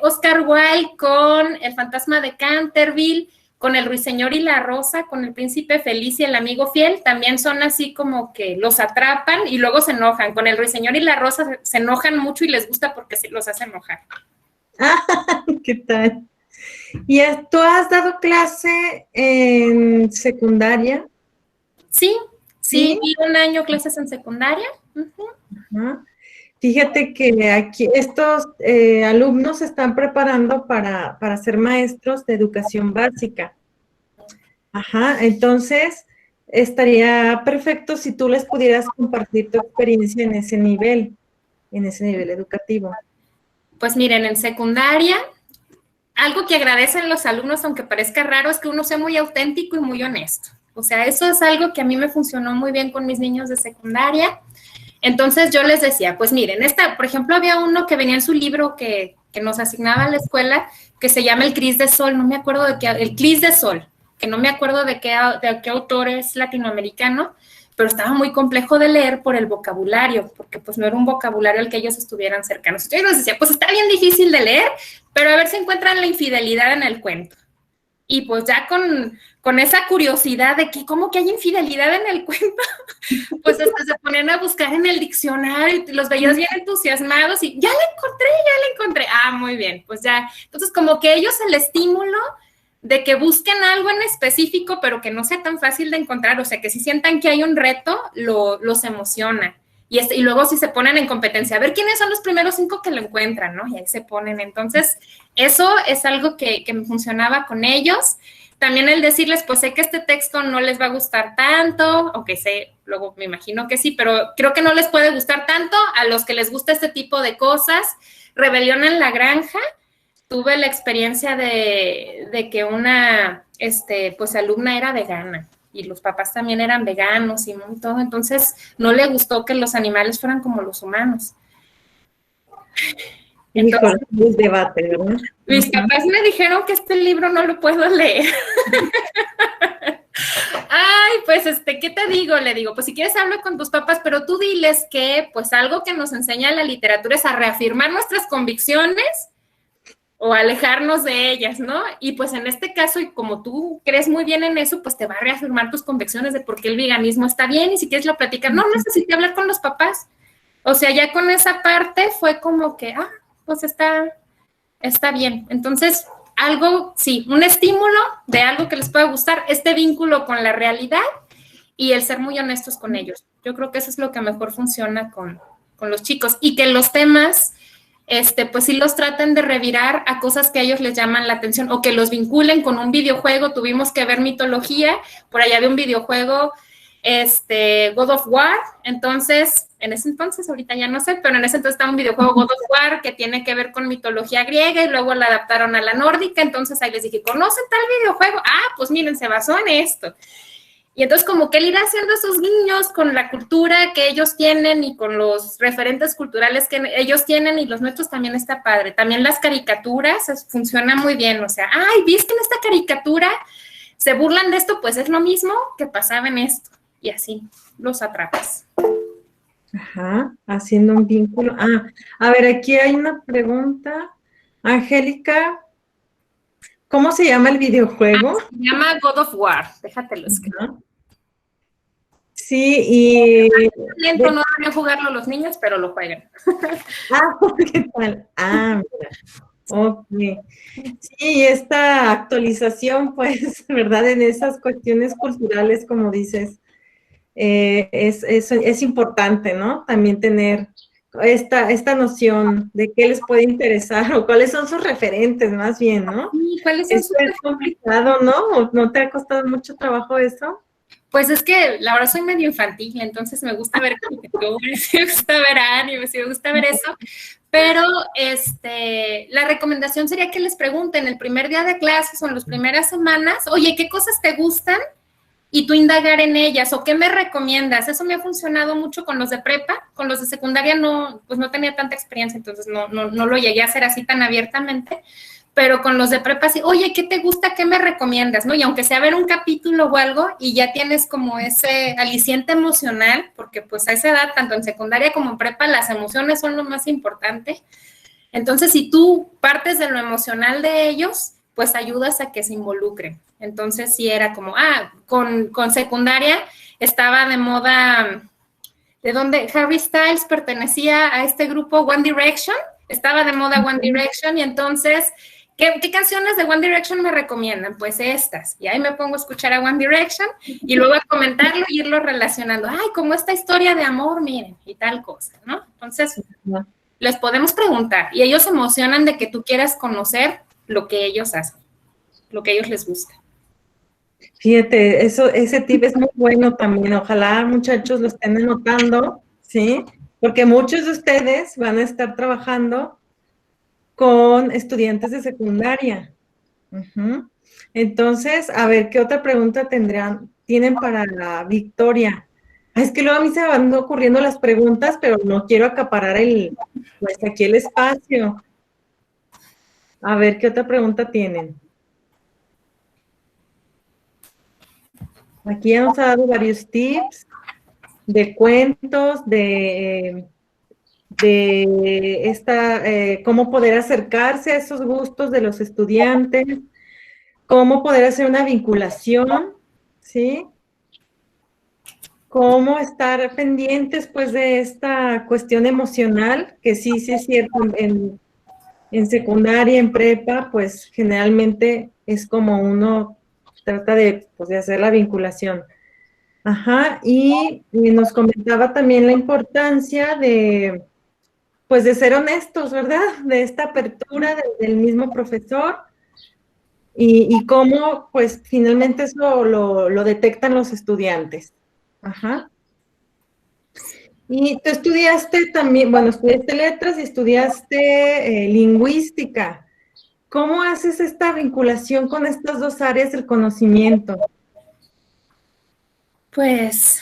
Oscar Wilde con El fantasma de Canterville, con El ruiseñor y la rosa, con El príncipe feliz y El amigo fiel, también son así como que los atrapan y luego se enojan. Con El ruiseñor y la rosa se enojan mucho y les gusta porque se los hace enojar. ¿Qué tal? ¿Y tú has dado clase en secundaria? Sí, di un año clases en secundaria. Ajá. Fíjate que aquí estos alumnos se están preparando para ser maestros de educación básica. Ajá, entonces estaría perfecto si tú les pudieras compartir tu experiencia en ese nivel educativo. Pues miren, en secundaria, algo que agradecen los alumnos, aunque parezca raro, es que uno sea muy auténtico y muy honesto. O sea, eso es algo que a mí me funcionó muy bien con mis niños de secundaria. Entonces yo les decía, pues miren, por ejemplo, había uno que venía en su libro que nos asignaba a la escuela, que se llama El Cris de Sol, no me acuerdo de qué, El Cris de Sol, que no me acuerdo de qué autor es latinoamericano, pero estaba muy complejo de leer por el vocabulario, porque pues no era un vocabulario al que ellos estuvieran cercanos. Yo les decía, pues está bien difícil de leer, pero a ver si encuentran la infidelidad en el cuento. Y pues ya con esa curiosidad de que cómo que hay infidelidad en el cuento, pues hasta se ponían a buscar en el diccionario y los veías bien entusiasmados y ya la encontré. Ah, muy bien, pues ya. Entonces como que ellos el estímulo de que busquen algo en específico, pero que no sea tan fácil de encontrar, o sea, que si sientan que hay un reto, los emociona. Y luego si se ponen en competencia, a ver quiénes son los primeros 5 que lo encuentran, ¿no? Y ahí se ponen. Entonces, eso es algo que me funcionaba con ellos. También el decirles, pues sé que este texto no les va a gustar tanto, aunque sé, luego me imagino que sí, pero creo que no les puede gustar tanto a los que les gusta este tipo de cosas. Rebelión en la granja. Tuve la experiencia de que una, pues alumna era vegana y los papás también eran veganos y todo, entonces no le gustó que los animales fueran como los humanos. Entonces, es debate, ¿verdad? Mis papás me dijeron que este libro no lo puedo leer. Ay, pues, ¿qué te digo? Le digo, pues si quieres habla con tus papás, pero tú diles que, pues algo que nos enseña la literatura es a reafirmar nuestras convicciones o alejarnos de ellas, ¿no? Y pues en este caso, y como tú crees muy bien en eso, pues te va a reafirmar tus convicciones de por qué el veganismo está bien, y si quieres lo platicas, no necesité hablar con los papás. O sea, ya con esa parte fue como que, pues está bien. Entonces, algo, sí, un estímulo de algo que les pueda gustar, este vínculo con la realidad y el ser muy honestos con ellos. Yo creo que eso es lo que mejor funciona con los chicos, y que los temas pues sí los traten de revirar a cosas que a ellos les llaman la atención o que los vinculen con un videojuego. Tuvimos que ver mitología, por allá había un videojuego, God of War, entonces, en ese entonces, ahorita ya no sé, pero en ese entonces estaba un videojuego God of War que tiene que ver con mitología griega y luego la adaptaron a la nórdica, entonces ahí les dije, ¿conocen tal videojuego? Pues miren, se basó en esto. Y entonces como que el ir haciendo a esos niños con la cultura que ellos tienen y con los referentes culturales que ellos tienen y los nuestros también está padre. También las caricaturas funciona muy bien, o sea, ay, ¿viste en esta caricatura? Se burlan de esto, pues es lo mismo que pasaba en esto. Y así los atrapas. Ajá, haciendo un vínculo. Ah, a ver, aquí hay una pregunta. Angélica, ¿cómo se llama el videojuego? Se llama God of War, déjatelo escribir. Ajá. Sí, y... No deben jugarlo los niños, pero lo juegan. Ah, ¿qué tal? Ah, mira. Ok. Sí, esta actualización, pues, ¿verdad? En esas cuestiones culturales, como dices, es importante, ¿no? También tener esta noción de qué les puede interesar o cuáles son sus referentes, más bien, ¿no? Sí, ¿cuáles son sus referentes? Es complicado, ¿no? ¿O no te ha costado mucho trabajo eso? Pues es que la verdad soy medio infantil, entonces me gusta ver caricaturas, me gusta ver animes, me gusta ver eso, pero la recomendación sería que les pregunten el primer día de clases o en las primeras semanas, oye, ¿qué cosas te gustan? Y tú indagar en ellas, o ¿qué me recomiendas? Eso me ha funcionado mucho con los de prepa, con los de secundaria no, pues no tenía tanta experiencia, entonces no lo llegué a hacer así tan abiertamente, pero con los de prepa sí, oye, ¿qué te gusta? ¿Qué me recomiendas? ¿No? Y aunque sea ver un capítulo o algo, y ya tienes como ese aliciente emocional, porque pues a esa edad, tanto en secundaria como en prepa, las emociones son lo más importante. Entonces, si tú partes de lo emocional de ellos, pues ayudas a que se involucren. Entonces, sí era como, con secundaria estaba de moda, ¿de dónde? Harry Styles pertenecía a este grupo One Direction, estaba de moda One Direction, y entonces... ¿Qué canciones de One Direction me recomiendan? Pues estas. Y ahí me pongo a escuchar a One Direction y luego a comentarlo y irlo relacionando. Ay, como esta historia de amor, miren, y tal cosa, ¿no? Entonces, les podemos preguntar y ellos se emocionan de que tú quieras conocer lo que ellos hacen, lo que a ellos les gusta. Fíjate, ese tip es muy bueno también. Ojalá muchachos lo estén anotando, ¿sí? Porque muchos de ustedes van a estar trabajando con estudiantes de secundaria. Uh-huh. Entonces, a ver, ¿qué otra pregunta tienen para la Victoria? Es que luego a mí se me van ocurriendo las preguntas, pero no quiero acaparar pues aquí el espacio. A ver, ¿qué otra pregunta tienen? Aquí ya nos ha dado varios tips de cuentos, de cómo poder acercarse a esos gustos de los estudiantes, cómo poder hacer una vinculación, ¿sí? Cómo estar pendientes, pues, de esta cuestión emocional, que sí es cierto, en secundaria, en prepa, pues, generalmente es como uno trata de hacer la vinculación. Ajá, y nos comentaba también la importancia de ser honestos, ¿verdad? De esta apertura del mismo profesor y cómo, pues, finalmente eso lo detectan los estudiantes. Ajá. Y tú estudiaste también, estudiaste letras y estudiaste lingüística. ¿Cómo haces esta vinculación con estas dos áreas del conocimiento? Pues,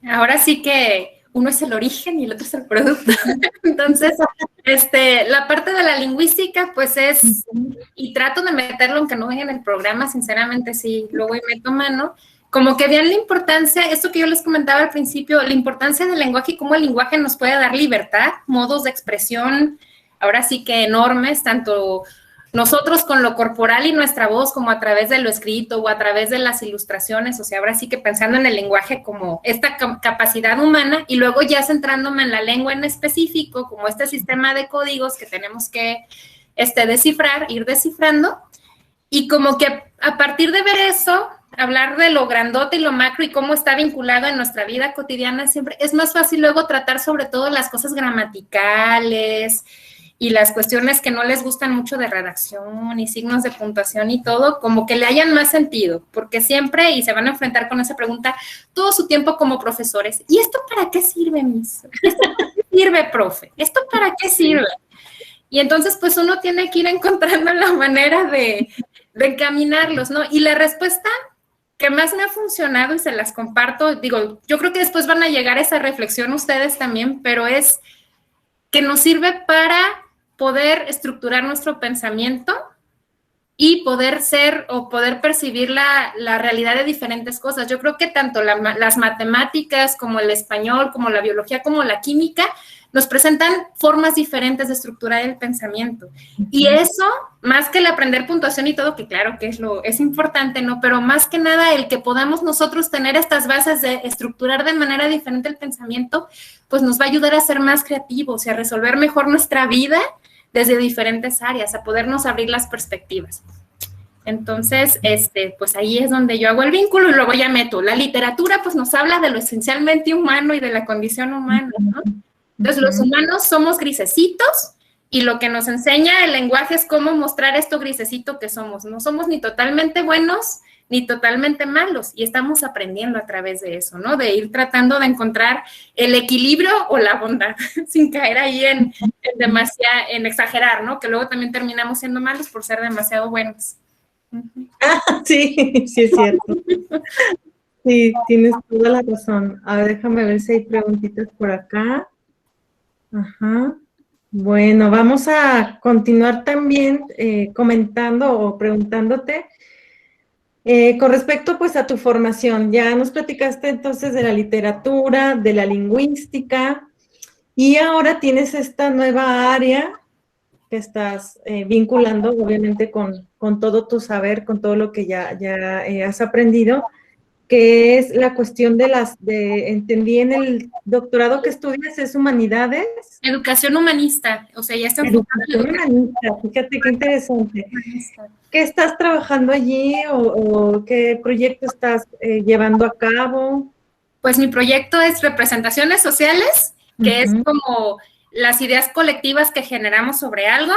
ahora sí que uno es el origen y el otro es el producto. Entonces, la parte de la lingüística, pues es, y trato de meterlo, aunque no venga en el programa, sinceramente sí, luego meto mano, como que vean la importancia, esto que yo les comentaba al principio, la importancia del lenguaje y cómo el lenguaje nos puede dar libertad, modos de expresión, ahora sí que enormes, tanto nosotros con lo corporal y nuestra voz, como a través de lo escrito o a través de las ilustraciones, o sea, ahora sí que pensando en el lenguaje como esta capacidad humana y luego ya centrándome en la lengua en específico, como este sistema de códigos que tenemos que descifrar, ir descifrando, y como que a partir de ver eso, hablar de lo grandote y lo macro y cómo está vinculado en nuestra vida cotidiana siempre, es más fácil luego tratar sobre todo las cosas gramaticales y las cuestiones que no les gustan mucho de redacción y signos de puntuación y todo, como que le hayan más sentido, porque siempre, y se van a enfrentar con esa pregunta todo su tiempo como profesores, ¿y esto para qué sirve, Miss? ¿Esto para qué sirve, profe? ¿Esto para qué sirve? Y entonces, pues, uno tiene que ir encontrando la manera de encaminarlos, ¿no? Y la respuesta que más me ha funcionado y se las comparto, digo, yo creo que después van a llegar a esa reflexión ustedes también, pero es que nos sirve para poder estructurar nuestro pensamiento y poder ser o poder percibir la realidad de diferentes cosas. Yo creo que tanto las matemáticas como el español, como la biología, como la química, nos presentan formas diferentes de estructurar el pensamiento. Y eso, más que el aprender puntuación y todo, que claro que es importante, ¿no? Pero más que nada el que podamos nosotros tener estas bases de estructurar de manera diferente el pensamiento, pues nos va a ayudar a ser más creativos y a resolver mejor nuestra vida desde diferentes áreas, a podernos abrir las perspectivas. Entonces, pues ahí es donde yo hago el vínculo y luego ya meto. La literatura, pues nos habla de lo esencialmente humano y de la condición humana, ¿no? Entonces, los humanos somos grisecitos y lo que nos enseña el lenguaje es cómo mostrar esto grisecito que somos. No somos ni totalmente buenos ni totalmente malos y estamos aprendiendo a través de eso, ¿no? De ir tratando de encontrar el equilibrio o la bondad sin caer ahí en exagerar, ¿no? Que luego también terminamos siendo malos por ser demasiado buenos. Sí, sí es cierto. Sí, tienes toda la razón. A ver, déjame ver si hay preguntitas por acá. Ajá. Bueno, vamos a continuar también comentando o preguntándote con respecto pues a tu formación. Ya nos platicaste entonces de la literatura, de la lingüística y ahora tienes esta nueva área que estás vinculando obviamente con todo tu saber, con todo lo que ya has aprendido, que es la cuestión entendí en el doctorado que estudias, es humanidades. Educación humanista, o sea, ya está enfocado en educación humanista, fíjate qué interesante. Humanista. ¿Qué estás trabajando allí o qué proyecto estás llevando a cabo? Pues mi proyecto es representaciones sociales, que es como las ideas colectivas que generamos sobre algo.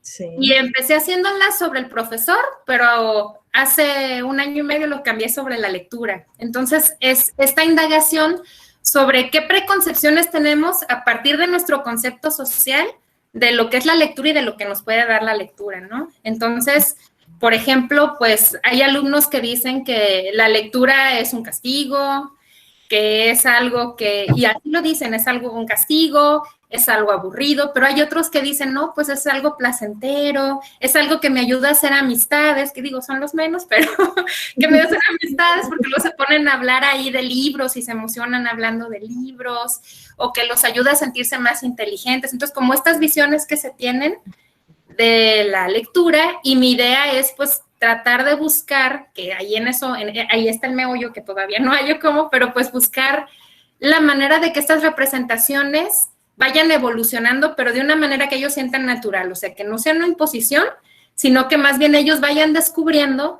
Sí. Y empecé haciéndolas sobre el profesor, pero hace 1 año y medio lo cambié sobre la lectura. Entonces, es esta indagación sobre qué preconcepciones tenemos a partir de nuestro concepto social de lo que es la lectura y de lo que nos puede dar la lectura, ¿no? Entonces, por ejemplo, pues hay alumnos que dicen que la lectura es un castigo, que es algo que, y así lo dicen, es algo un castigo, es algo aburrido, pero hay otros que dicen, no, pues es algo placentero, es algo que me ayuda a hacer amistades, que digo, son los menos, pero que me ayuda a hacer amistades porque luego se ponen a hablar ahí de libros y se emocionan hablando de libros, o que los ayuda a sentirse más inteligentes. Entonces, como estas visiones que se tienen de la lectura, y mi idea es, pues, tratar de buscar, que ahí ahí está el meollo, que todavía no hallo cómo, pero pues buscar la manera de que estas representaciones vayan evolucionando, pero de una manera que ellos sientan natural, o sea, que no sea una imposición, sino que más bien ellos vayan descubriendo,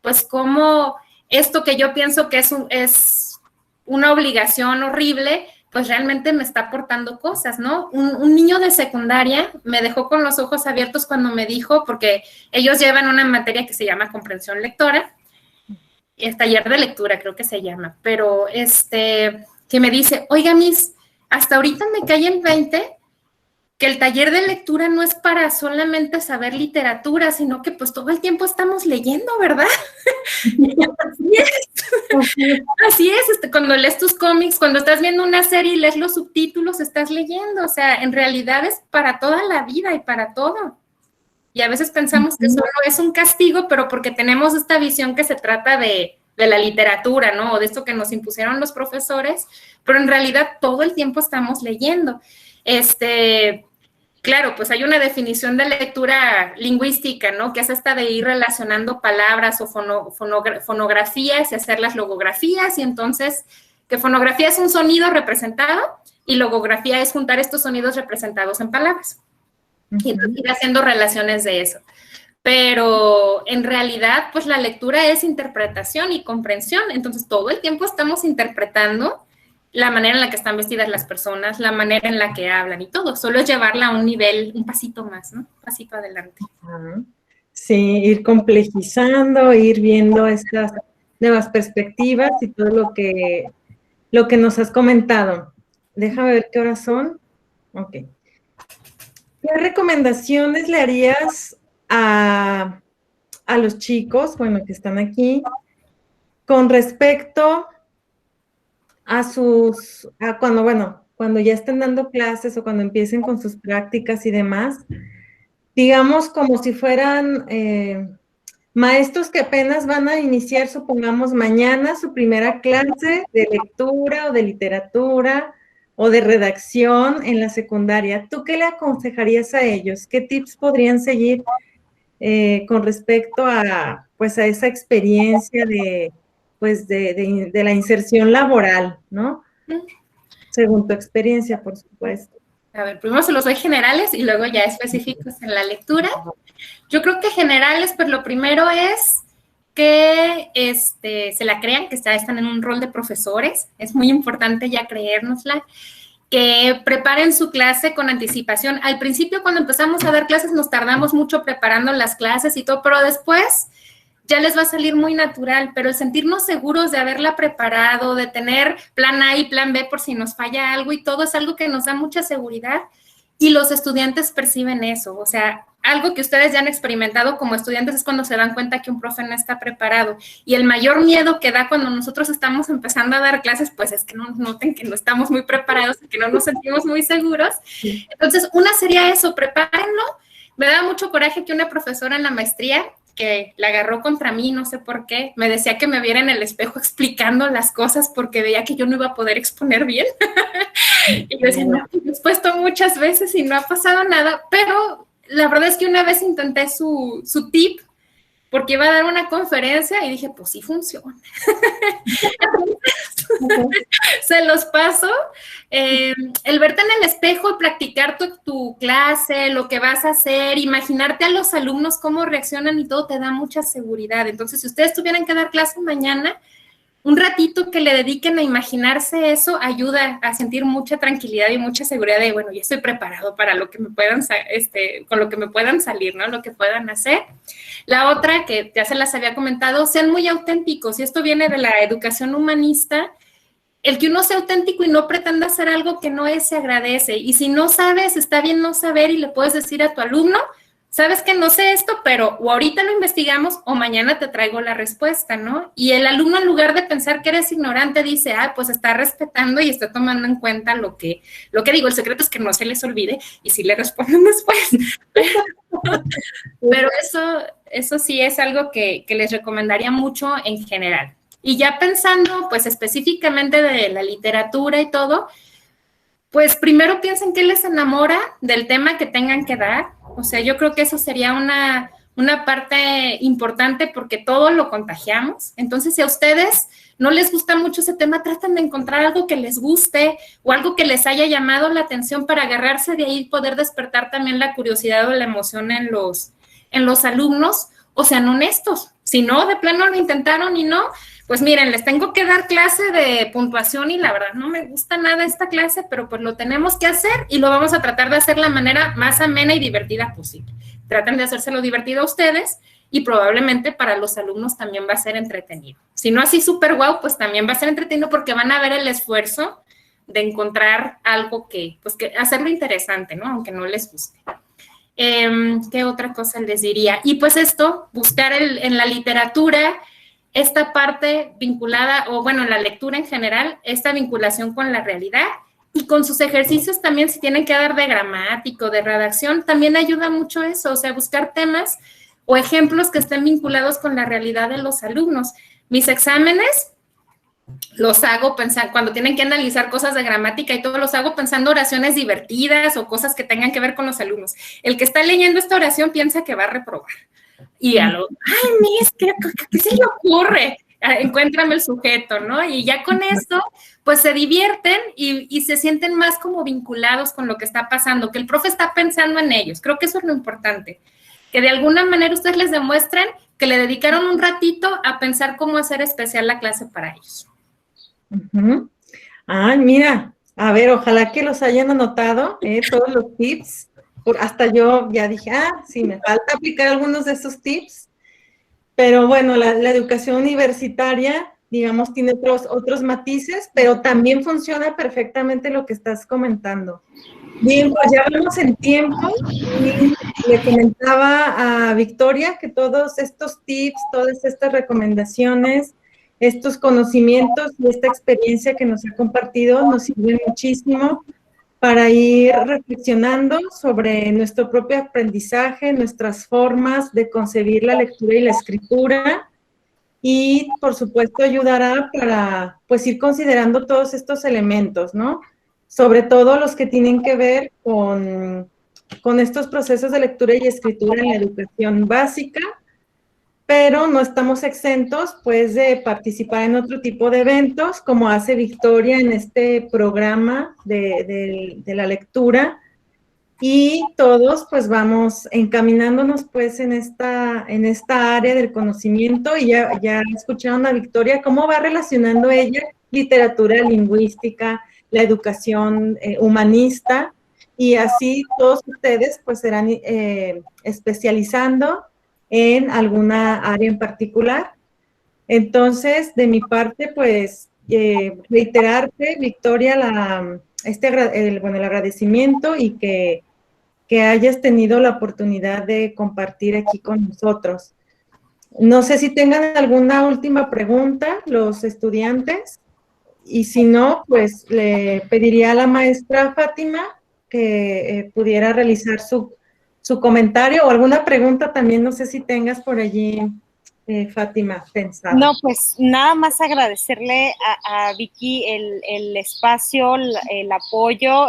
pues, cómo esto que yo pienso que es una obligación horrible, pues realmente me está aportando cosas, ¿no? Un niño de secundaria me dejó con los ojos abiertos cuando me dijo, porque ellos llevan una materia que se llama comprensión lectora, el taller de lectura creo que se llama, pero que me dice, oiga, Miss, hasta ahorita me cae en 20 que el taller de lectura no es para solamente saber literatura, sino que pues todo el tiempo estamos leyendo, ¿verdad? Así es. Así es, cuando lees tus cómics, cuando estás viendo una serie y lees los subtítulos, estás leyendo, o sea, en realidad es para toda la vida y para todo. Y a veces pensamos que solo es un castigo, pero porque tenemos esta visión que se trata de la literatura, ¿no? O de esto que nos impusieron los profesores, pero en realidad todo el tiempo estamos leyendo. Claro, pues hay una definición de lectura lingüística, ¿no? Que es esta de ir relacionando palabras o fonografías y hacer las logografías, y entonces que fonografía es un sonido representado y logografía es juntar estos sonidos representados en palabras. Y entonces ir haciendo relaciones de eso. Pero en realidad, pues la lectura es interpretación y comprensión, entonces todo el tiempo estamos interpretando la manera en la que están vestidas las personas, la manera en la que hablan y todo, solo es llevarla a un nivel, un pasito más, ¿no? Un pasito adelante. Sí, ir complejizando, ir viendo estas nuevas perspectivas y todo lo que nos has comentado. Déjame ver qué horas son. Ok. ¿Qué recomendaciones le harías a los chicos, bueno, que están aquí, con respecto a cuando ya estén dando clases o cuando empiecen con sus prácticas y demás, digamos como si fueran maestros que apenas van a iniciar, supongamos, mañana su primera clase de lectura o de literatura o de redacción en la secundaria. ¿Tú qué le aconsejarías a ellos? ¿Qué tips podrían seguir con respecto a esa experiencia de la inserción laboral, ¿no? Según tu experiencia, por supuesto. A ver, primero se los doy generales y luego ya específicos en la lectura. Yo creo que generales, pues lo primero es que se la crean, que están en un rol de profesores. Es muy importante ya creérnosla. Que preparen su clase con anticipación. Al principio, cuando empezamos a dar clases, nos tardamos mucho preparando las clases y todo, pero después ya les va a salir muy natural, pero el sentirnos seguros de haberla preparado, de tener plan A y plan B por si nos falla algo y todo, es algo que nos da mucha seguridad y los estudiantes perciben eso. O sea, algo que ustedes ya han experimentado como estudiantes es cuando se dan cuenta que un profe no está preparado. Y el mayor miedo que da cuando nosotros estamos empezando a dar clases, pues es que no noten que no estamos muy preparados, que no nos sentimos muy seguros. Entonces, una sería eso, prepárenlo. Me da mucho coraje que una profesora en la maestría, que la agarró contra mí, no sé por qué, me decía que me viera en el espejo explicando las cosas porque veía que yo no iba a poder exponer bien. Y yo decía, no, me he expuesto muchas veces y no ha pasado nada, pero la verdad es que una vez intenté su tip porque iba a dar una conferencia y dije, pues sí funciona. Se los paso. El verte en el espejo y practicar tu clase, lo que vas a hacer, imaginarte a los alumnos cómo reaccionan y todo te da mucha seguridad. Entonces, si ustedes tuvieran que dar clase mañana, un ratito que le dediquen a imaginarse eso ayuda a sentir mucha tranquilidad y mucha seguridad de, bueno, ya estoy preparado para lo que me puedan, con lo que me puedan salir, ¿no? Lo que puedan hacer. La otra, que ya se las había comentado, sean muy auténticos, y esto viene de la educación humanista. El que uno sea auténtico y no pretenda hacer algo que no es, se agradece. Y si no sabes, está bien no saber y le puedes decir a tu alumno, sabes que no sé esto, pero o ahorita lo investigamos o mañana te traigo la respuesta, ¿no? Y el alumno, en lugar de pensar que eres ignorante, dice, pues está respetando y está tomando en cuenta lo que digo. El secreto es que no se les olvide y sí le responden después. Pero eso sí es algo que les recomendaría mucho en general. Y ya pensando, pues, específicamente de la literatura y todo, pues primero piensen qué les enamora del tema que tengan que dar. O sea, yo creo que eso sería una parte importante porque todo lo contagiamos. Entonces, si a ustedes no les gusta mucho ese tema, traten de encontrar algo que les guste o algo que les haya llamado la atención para agarrarse de ahí y poder despertar también la curiosidad o la emoción en los alumnos, o sean honestos. Si no, de plano lo intentaron y no, pues miren, les tengo que dar clase de puntuación y la verdad no me gusta nada esta clase, pero pues lo tenemos que hacer y lo vamos a tratar de hacer de la manera más amena y divertida posible. Traten de hacérselo divertido a ustedes y probablemente para los alumnos también va a ser entretenido. Si no así súper guau, pues también va a ser entretenido porque van a ver el esfuerzo de encontrar algo que hacerlo interesante, ¿no? Aunque no les guste. ¿Qué otra cosa les diría? Y pues esto, buscar en la literatura esta parte vinculada, o bueno, en la lectura en general, esta vinculación con la realidad y con sus ejercicios también, si tienen que dar de gramática, de redacción, también ayuda mucho eso, o sea, buscar temas o ejemplos que estén vinculados con la realidad de los alumnos. Mis exámenes los hago pensar, cuando tienen que analizar cosas de gramática y todo, los hago pensando oraciones divertidas o cosas que tengan que ver con los alumnos. El que está leyendo esta oración piensa que va a reprobar. Y a lo, ay, Miss, ¿qué se le ocurre? Encuéntrame el sujeto, ¿no? Y ya con esto, pues se divierten y se sienten más como vinculados con lo que está pasando, que el profe está pensando en ellos. Creo que eso es lo importante, que de alguna manera ustedes les demuestren que le dedicaron un ratito a pensar cómo hacer especial la clase para ellos. Ay, mira, a ver, ojalá que los hayan anotado, todos los tips. Hasta yo ya dije, sí, me falta aplicar algunos de esos tips, pero bueno, la educación universitaria, digamos, tiene otros matices, pero también funciona perfectamente lo que estás comentando. Bien, pues ya vamos en tiempo y le comentaba a Victoria que todos estos tips, todas estas recomendaciones estos conocimientos y esta experiencia que nos ha compartido nos sirve muchísimo para ir reflexionando sobre nuestro propio aprendizaje, nuestras formas de concebir la lectura y la escritura, y por supuesto ayudará para pues ir considerando todos estos elementos, ¿no? Sobre todo los que tienen que ver con estos procesos de lectura y escritura en la educación básica, pero no estamos exentos, pues, de participar en otro tipo de eventos, como hace Victoria en este programa de la lectura, y todos, pues, vamos encaminándonos, pues, en esta área del conocimiento, y ya escucharon a Victoria cómo va relacionando ella literatura, lingüística, la educación humanista, y así todos ustedes, pues, serán especializando en alguna área en particular. Entonces, de mi parte, pues, reiterarte, Victoria, el agradecimiento, y que hayas tenido la oportunidad de compartir aquí con nosotros. No sé si tengan alguna última pregunta los estudiantes, y si no, pues le pediría a la maestra Fátima que pudiera realizar su comentario o alguna pregunta también, no sé si tengas por allí, Fátima, pensada. No, pues nada más agradecerle a Vicky el espacio, el apoyo,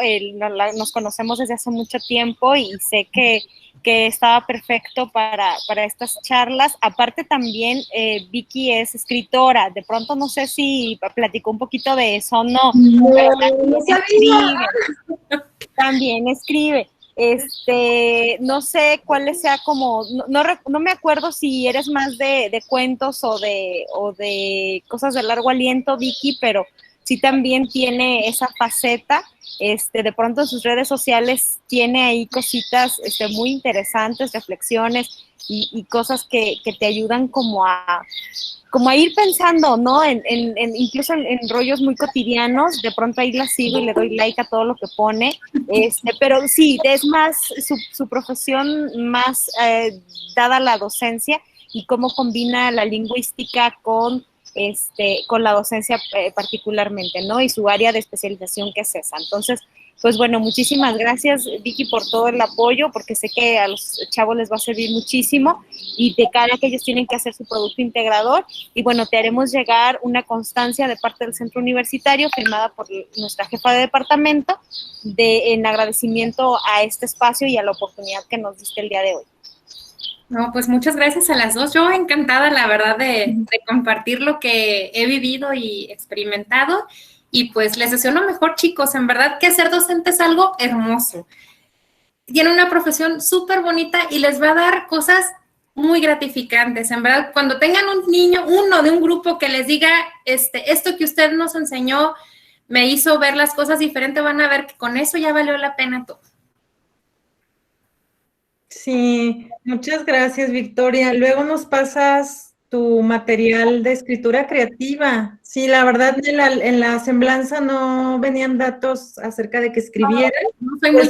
nos conocemos desde hace mucho tiempo y sé que estaba perfecto para estas charlas. Aparte también Vicky es escritora, de pronto no sé si platicó un poquito de eso o no, pero también escribe. No sé cuáles sea como, no me acuerdo si eres más de cuentos o de cosas de largo aliento, Vicky, pero sí también tiene esa faceta. De pronto en sus redes sociales tiene ahí cositas muy interesantes, reflexiones y cosas que te ayudan como a ir pensando, ¿no? Incluso en rollos muy cotidianos. De pronto ahí la sigo y le doy like a todo lo que pone, pero sí, es más su profesión más dada a la docencia, y cómo combina la lingüística con la docencia particularmente, ¿no? Y su área de especialización, que es esa. Entonces, pues bueno, muchísimas gracias, Vicky, por todo el apoyo, porque sé que a los chavos les va a servir muchísimo, y de cara a que ellos tienen que hacer su producto integrador. Y bueno, te haremos llegar una constancia de parte del centro universitario, firmada por nuestra jefa de departamento, en agradecimiento a este espacio y a la oportunidad que nos diste el día de hoy. No, pues muchas gracias a las dos. Yo encantada, la verdad, de compartir lo que he vivido y experimentado. Y pues les deseo lo mejor, chicos. En verdad que ser docente es algo hermoso. Tienen una profesión súper bonita y les va a dar cosas muy gratificantes. En verdad, cuando tengan un niño, uno de un grupo que les diga, esto que usted nos enseñó me hizo ver las cosas diferentes, van a ver que con eso ya valió la pena todo. Sí, muchas gracias, Victoria. Luego nos pasas tu material de escritura creativa. Sí, la verdad, en la semblanza no venían datos acerca de que escribieran. No soy muy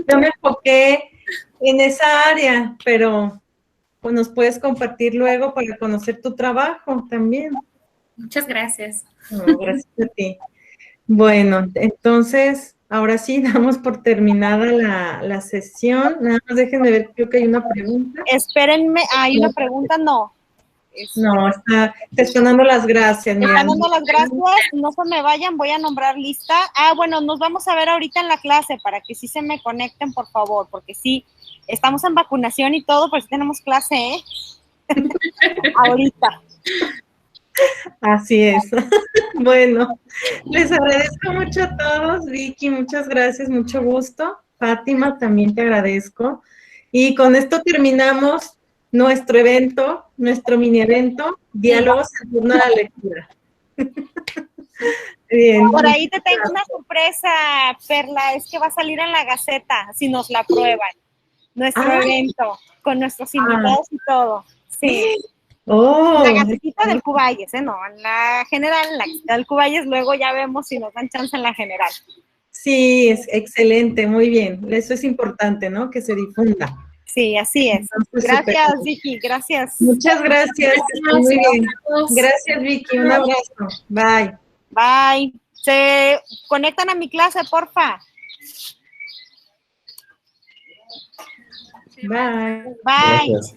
yo me enfoqué en esa área, pero pues nos puedes compartir luego para conocer tu trabajo también. Muchas gracias. No, gracias a ti. Bueno, entonces, ahora sí, damos por terminada la sesión. Nada más déjenme ver, creo que hay una pregunta. Espérenme, hay una pregunta, no. No, te están dando las gracias. Me están dando las gracias, no se me vayan, voy a nombrar lista. Bueno, nos vamos a ver ahorita en la clase para que sí se me conecten, por favor, porque sí, estamos en vacunación y todo, pues tenemos clase, ¿eh? Ahorita. Así es. Bueno, les agradezco mucho a todos. Vicky, muchas gracias, mucho gusto. Fátima, también te agradezco. Y con esto terminamos nuestro evento, nuestro mini evento, Diálogos en torno a la lectura. Bien. Por ahí te tengo una sorpresa, Perla, es que va a salir en la Gaceta, si nos la prueban. Nuestro evento, con nuestros invitados y todo. Sí. Oh, la Gacetita del Cuballes, no, en la general, en la Gaceta del Cuballes, luego ya vemos si nos dan chance en la general. Sí, es excelente, muy bien. Eso es importante, ¿no? Que se difunda. Sí, así es. Entonces, Gracias, súper. Vicky, gracias. Muchas gracias, que estén muy bien. Gracias, Vicky, un abrazo. Bye. Bye. Se conectan a mi clase, porfa. Bye. Bye. Gracias.